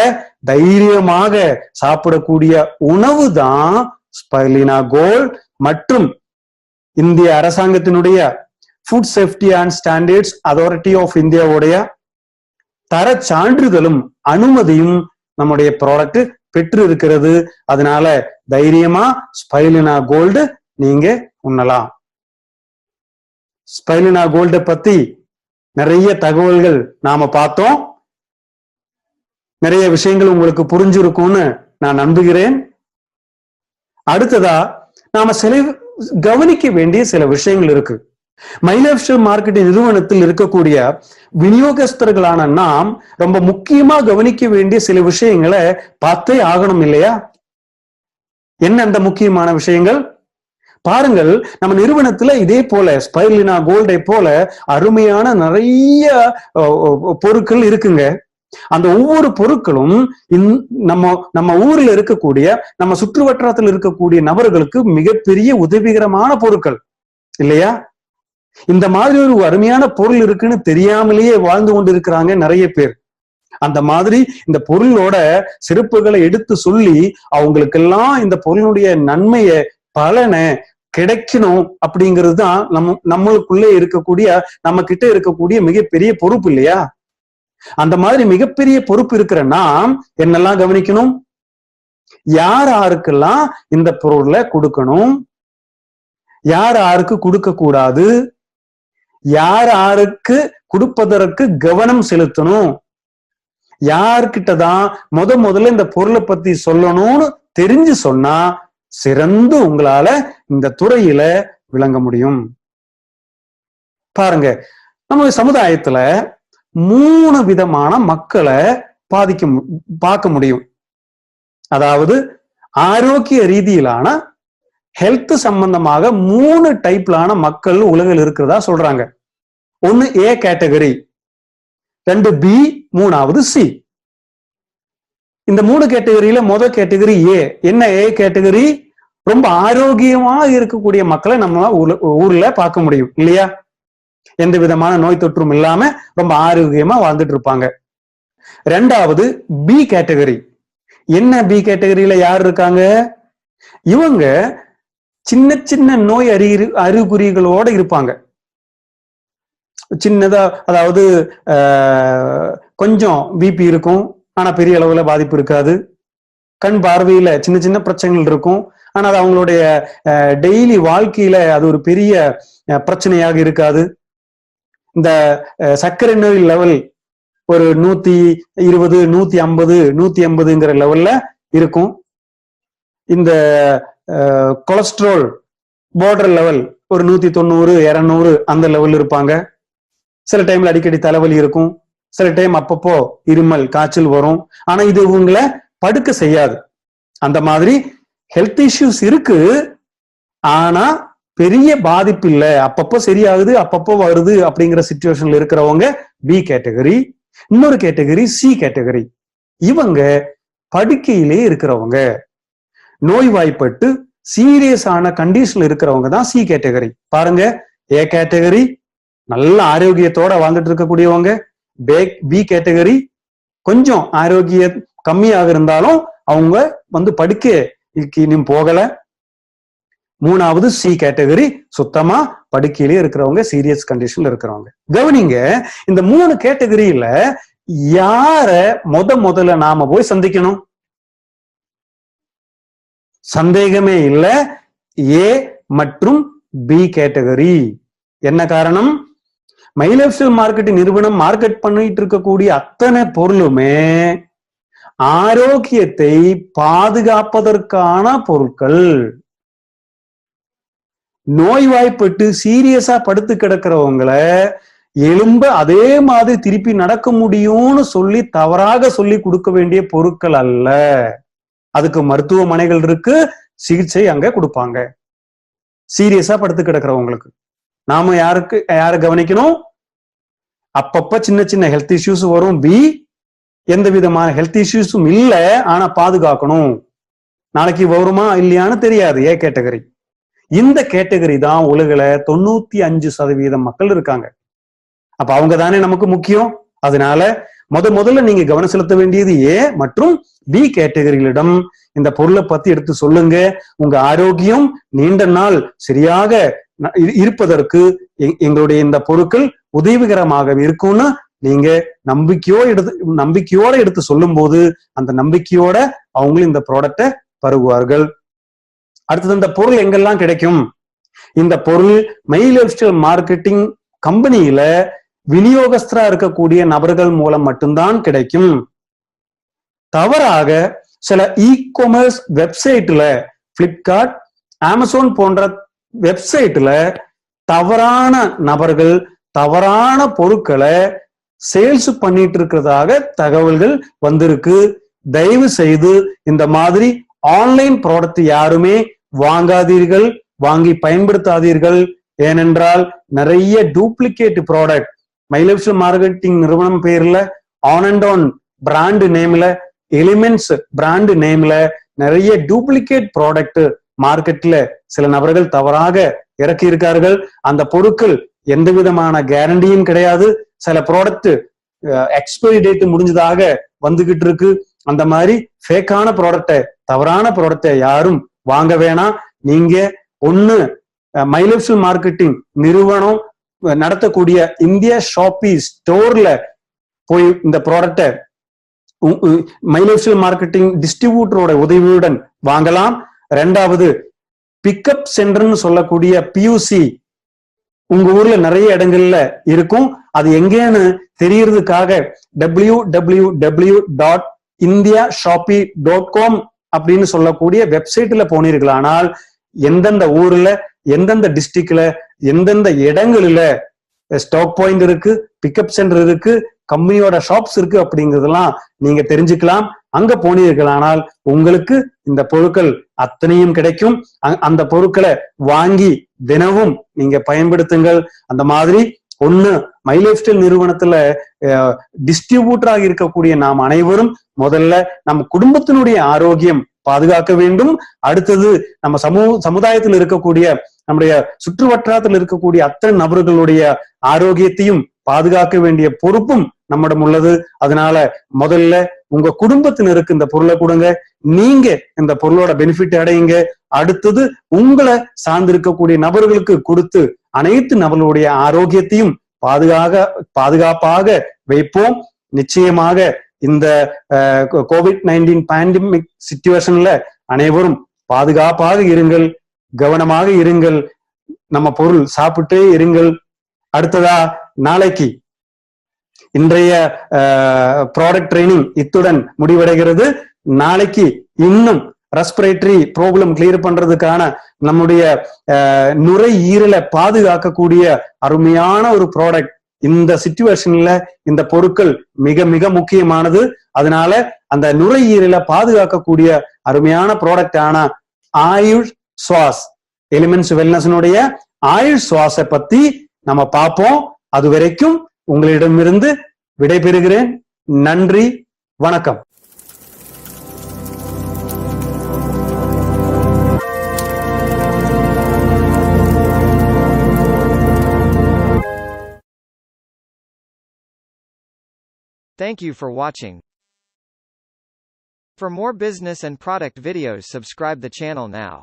Speaker 2: தைரியமாக சாப்பிடக்கூடிய உணவு தான் ஸ்பைருலினா கோல்டு. மற்றும் இந்திய அரசாங்கத்தினுடைய food safety and standards authority of இந்தியாவுடைய தர சான்றிதழும் அனுமதியும் நம்முடைய ப்ராடக்ட் பெற்று இருக்கிறது. அதனால தைரியமா ஸ்பைருலினா கோல்டு நீங்க உண்ணலாம். ஸ்பைருலினா கோல்ட பத்தி நிறைய தகவல்கள் நாம பார்த்தோம். நிறைய விஷயங்கள் உங்களுக்கு புரிஞ்சிருக்கும்னு நான் நம்புகிறேன். அடுத்ததா நாம கவனிக்க வேண்டிய சில விஷயங்கள் இருக்கு. மை லைஃப் ஸ்டைல் மார்க்கெட்டிங் நிறுவனத்தில் இருக்கக்கூடிய விநியோகஸ்தர்களான நாம் ரொம்ப முக்கியமா கவனிக்க வேண்டிய சில விஷயங்களை பார்த்தே ஆகணும் இல்லையா? என்ன அந்த முக்கியமான விஷயங்கள்? பாருங்கள், நம்ம நிறுவனத்துல இதே போல ஸ்பைருலினா கோல்டை போல அருமையான நிறைய பொருட்கள் இருக்குங்க. அந்த ஒவ்வொரு பொருட்களும் நம்ம ஊர்ல இருக்கக்கூடிய, நம்ம சுற்று வட்டாரத்தில் இருக்கக்கூடிய நபர்களுக்கு மிகப்பெரிய உதவிகரமான பொருட்கள் இல்லையா? இந்த மாதிரி ஒரு அருமையான பொருள் இருக்குன்னு தெரியாமலேயே வாழ்ந்து கொண்டு இருக்கிறாங்க நிறைய பேர். அந்த மாதிரி இந்த பொருளோட சிறப்புகளை எடுத்து சொல்லி அவங்களுக்கெல்லாம் இந்த பொருளுடைய நன்மையை பலனை கிடைக்கணும் அப்படிங்கிறது தான் நம்மளுக்குள்ளே இருக்கக்கூடிய, நம்ம கிட்ட இருக்கக்கூடிய மிகப்பெரிய பொறுப்பு இல்லையா? அந்த மாதிரி மிகப்பெரிய பொறுப்பு இருக்கிற நாம் என்னெல்லாம் கவனிக்கணும்? யார் யாருக்கெல்லாம் இந்த பொருளை கொடுக்கணும், யார் யாருக்கு கொடுக்க கூடாது, யார் யாருக்கு கொடுப்பதற்கு கவனம் செலுத்தணும், யார்கிட்டதான் முதல்ல இந்த பொருளை பத்தி சொல்லணும்னு தெரிஞ்சு சொன்னா சிறந்து உங்களால இந்த துறையில விளங்க முடியும். பாருங்க, நம்ம சமுதாயத்துல 3 விதமான மக்களை பார்க்க முடியும். அதாவது ஆரோக்கிய ரீதியிலான ஹெல்த் சம்பந்தமாக 3 டைப்லான மக்கள் உலகில் இருக்கிறதா சொல்றாங்க. 1 ஏ கேட்டகரி, 2 பி, 3வது சி. இந்த 3 கேட்டகரியில முதல் கேட்டகரி ஏ. என்ன ஏ கேட்டகரி? ரொம்ப ஆரோக்கியமா இருக்கக்கூடிய மக்களை நம்ம ஊர்ல பார்க்க முடியும் இல்லையா? எந்த விதமான நோய் தொற்றும் இல்லாம ரொம்ப ஆரோக்கியமா வாழ்ந்துட்டு இருப்பாங்க. ரெண்டாவது பி கேட்டகரி. என்ன பி கேட்டகரியில யார் இருக்காங்க? இவங்க சின்ன சின்ன நோய் அறிகுறிகளோட இருப்பாங்க. சின்னதா, அதாவது கொஞ்சம் பிபி இருக்கும், ஆனா பெரிய அளவுல பாதிப்பு இருக்காது. கண் பார்வையில சின்ன சின்ன பிரச்சனைகள் இருக்கும், ஆனா அது அவங்களுடைய டெய்லி வாழ்க்கையில அது ஒரு பெரிய பிரச்சனையாக இருக்காது. இந்த சர்க்கரை நோய் லெவல் ஒரு 120, 150, 180ங்கிற லெவல்ல இருக்கும். இந்த கொலஸ்ட்ரால் பார்டர் லெவல் ஒரு 190, 200 அந்த லெவல் இருப்பாங்க. சில டைம்ல அடிக்கடி தலைவலி இருக்கும், சில டைம் அப்பப்போ இருமல் காய்ச்சல் வரும். ஆனா இது இவங்களை படுக்க செய்யாது. அந்த மாதிரி ஹெல்த் இஷ்யூஸ் இருக்கு, ஆனா பெரிய பாதிப்பு இல்லை, அப்பப்போ சரியாகுது அப்பப்போ வருது அப்படிங்கிற சிச்சுவேஷன்ல இருக்கிறவங்க பி கேட்டகரி. இன்னொரு கேட்டகரி சி கேட்டகரி. இவங்க படுக்கையிலே இருக்கிறவங்க, நோய்வாய்ப்பட்டு சீரியஸான கண்டிஷன்ல இருக்கிறவங்க தான் சி கேட்டகரி. பாருங்க, ஏ கேட்டகரி நல்ல ஆரோக்கியத்தோட வாழ்ந்துட்டு இருக்கக்கூடியவங்க, பி கேட்டகரி கொஞ்சம் ஆரோக்கியம் கம்மியாக இருந்தாலும் அவங்க படுக்கைக்கு இன்னும் போகல. மூணாவது சி கேட்டகரி சுத்தமா படுக்கையிலே இருக்கிறவங்க, சீரியஸ் கண்டிஷன்ல இருக்கிறவங்க. கவனிங்க, இந்த 3 கேட்டகரியில யார முதல்ல நாம போய் சந்திக்கணும்? சந்தேகமே இல்ல, ஏ மற்றும் பி கேட்டகரி. என்ன காரணம்? மை லைஃப் ஸ்டைல் மார்க்கெட்டிங் நிறுவனம் மார்க்கெட் பண்ணிட்டு இருக்கக்கூடிய அத்தனை பொருளுமே ஆரோக்கியத்தை பாதுகாப்பதற்கான பொருட்கள். நோய்வாய்ப்பட்டு சீரியஸா படுத்து கிடக்கிறவங்களை எலும்ப அதே மாதிரி திருப்பி நடக்க முடியும்னு சொல்லி தவறாக சொல்லி கொடுக்க வேண்டிய பொருட்கள் அல்ல. அதுக்கு மருத்துவமனைகள் இருக்கு, சிகிச்சை அங்க கொடுப்பாங்க. சீரியஸா படுத்து கிடக்கிறவங்களுக்கு நாம யார கவனிக்கணும்? அப்பப்ப சின்ன சின்ன ஹெல்த் இஷ்யூஸ் வரும், பி. எந்த விதமான ஹெல்த் இஷ்யூஸும் இல்ல, ஆனா பாதுகாக்கணும். நாளைக்கு வருமா இல்லையான்னு தெரியாது, ஏ கேட்டகரி. இந்த கேட்டகரி தான் உலகில 95% மக்கள் இருக்காங்க. அப்ப அவங்க தானே நமக்கு முக்கியம். அதனால முதல்ல நீங்க கவனம் செலுத்த வேண்டியது ஏ மற்றும் பி கேட்டகரிகளிடம் இந்த பொருளை பத்தி எடுத்து சொல்லுங்க. உங்க ஆரோக்கியம் நீண்ட நாள் சரியாக இருப்பதற்கு எங்களுடைய இந்த பொருட்கள் உதவிகரமாக இருக்கும்னு நீங்க நம்பிக்கையோட எடுத்து சொல்லும் போது அந்த நம்பிக்கையோட அவங்களும் இந்த ப்ராடக்டை பருகுவார்கள். அடுத்தது, இந்த பொருள் எங்கெல்லாம் கிடைக்கும்? இந்த பொருள் மை லைஃப் ஸ்டைல் மார்க்கெட்டிங் கம்பெனியில விநியோகஸ்தரா இருக்கக்கூடிய நபர்கள் மூலம் மட்டும்தான் கிடைக்கும். தவறாக சில இ-காமர்ஸ் வெப்சைட்ல, பிளிப்கார்ட், அமேசான் போன்ற வெப்சைட்ல தவறான நபர்கள் தவறான பொருட்களை சேல்ஸ் பண்ணிட்டு இருக்கிறதாக தகவல்கள் வந்திருக்கு. தயவு செய்து இந்த மாதிரி ஆன்லைன் ப்ராடக்ட் யாருமே வாங்காதீர்கள், வாங்கி பயன்படுத்தாதீர்கள். ஏனென்றால் நிறைய duplicate product my lifestyle marketing நிறுவனம் பேர்ல, ஆன் அண்ட் ஆன் பிராண்ட் நேம்ல, எலிமெண்ட்ஸ் பிராண்ட் நேம்ல நிறைய டூப்ளிகேட் ப்ராடக்ட் மார்க்கெட்ல சில நபர்கள் தவறாக இறக்கி இருக்கார்கள். அந்த பொருட்கள் எந்த விதமான கேரண்டியும் கிடையாது. சில ப்ராடக்ட் எக்ஸ்பைரி டேட் முடிஞ்சதாக வந்துகிட்டு இருக்கு. அந்த மாதிரி ஃபேக்கான ப்ராடக்டை, தவறான ப்ராடக்டை யாரும் வாங்க வேணாம். நீங்க ஒண்ணு மை லைஃப் ஸ்டைல் மார்க்கெட்டிங் நிறுவனம் நடத்தக்கூடிய இந்தியா ஷாப்பி ஸ்டோர்ல போய் இந்த ப்ராடக்டை மை லைஃப் ஸ்டைல் மார்க்கெட்டிங் டிஸ்ட்ரிபியூட்டரோட உதவியுடன் வாங்கலாம். ரெண்டாவது, பிக்கப் சென்டர்னு சொல்லக்கூடிய பியூசி உங்க ஊர்ல நிறைய இடங்கள்ல இருக்கும். அது எங்கேன்னு தெரியறதுக்காக www.indiashopee.com அப்படின்னு சொல்லக்கூடிய வெப்சைட்ல போனீர்களானால் எந்தெந்த ஊர்ல, எந்தெந்த டிஸ்ட்ரிக்ட்ல, எந்தெந்த இடங்களில ஸ்டாக் பாயிண்ட் இருக்கு, பிக்கப் சென்டர் இருக்கு, கம்பெனியோட ஷாப்ஸ் இருக்கு அப்படிங்கிறதெல்லாம் நீங்க தெரிஞ்சுக்கலாம். அங்க போனீர்களானால் உங்களுக்கு இந்த பொருட்கள் அத்தனையும் கிடைக்கும். அந்த பொருட்களை வாங்கி தினமும் நீங்க பயன்படுத்துங்கள். அந்த மாதிரி ஒண்ணு மை லைஃப் ஸ்டைல் நிறுவனத்துல டிஸ்ட்ரிபியூட்டராக இருக்கக்கூடிய நாம் அனைவரும் முதல்ல நம்ம குடும்பத்தினுடைய ஆரோக்கியம் பாதுகாக்க வேண்டும். அடுத்தது நம்ம சமுதாயத்தில் இருக்கக்கூடிய நம்முடைய சுற்று வட்டாரத்தில் இருக்கக்கூடிய அத்தனை நபர்களுடைய ஆரோக்கியத்தையும் பாதுகாக்க வேண்டிய பொறுப்பும் நம்மிடம் உள்ளது. அதனால முதல்ல உங்க குடும்பத்தினருக்கு இந்த பொருளை கொடுங்க, நீங்க இந்த பொருளோட பெனிஃபிட் அடையுங்க. அடுத்தது உங்களை சார்ந்திருக்கக்கூடிய நபர்களுக்கு கொடுத்து அனைத்து நபர்களுடைய ஆரோக்கியத்தையும் பாதுகாப்பாக வைப்போம். நிச்சயமாக இந்த கோவிட்-19 பேண்டமிக் சிச்சுவேஷன்ல அனைவரும் பாதுகாப்பாக இருங்கள், கவனமாக இருங்கள், நம்ம பொருள் சாப்பிட்டே இருங்கள். அடுத்ததா நாளைக்கு இன்றைய ப்ராடக்ட் ட்ரைனிங் இத்துடன் முடிவடைகிறது. நாளைக்கு இன்னும் ரெஸ்பிரேட்டரி ப்ராப்ளம் கிளியர் பண்றதுக்கான நம்முடைய நுரையீரலை பாதுகாக்கக்கூடிய அருமையான ஒரு ப்ராடக்ட். இந்த சிச்சுவேஷன்ல இந்த பொருட்கள் மிக மிக முக்கியமானது. அதனால அந்த நுரையீரலை பாதுகாக்கக்கூடிய அருமையான ப்ராடக்ட் ஆன ஆயுஷ் சுவாஸ் எலிமெண்ட்ஸ் வெல்னஸ்னுடைய ஆயுஷ் சுவாச பத்தி நம்ம பார்ப்போம். அது வரைக்கும் உங்களிடமிருந்து விடைபெறுகிறேன். நன்றி, வணக்கம்.
Speaker 3: Thank you for watching. For more business and product videos, subscribe the channel now.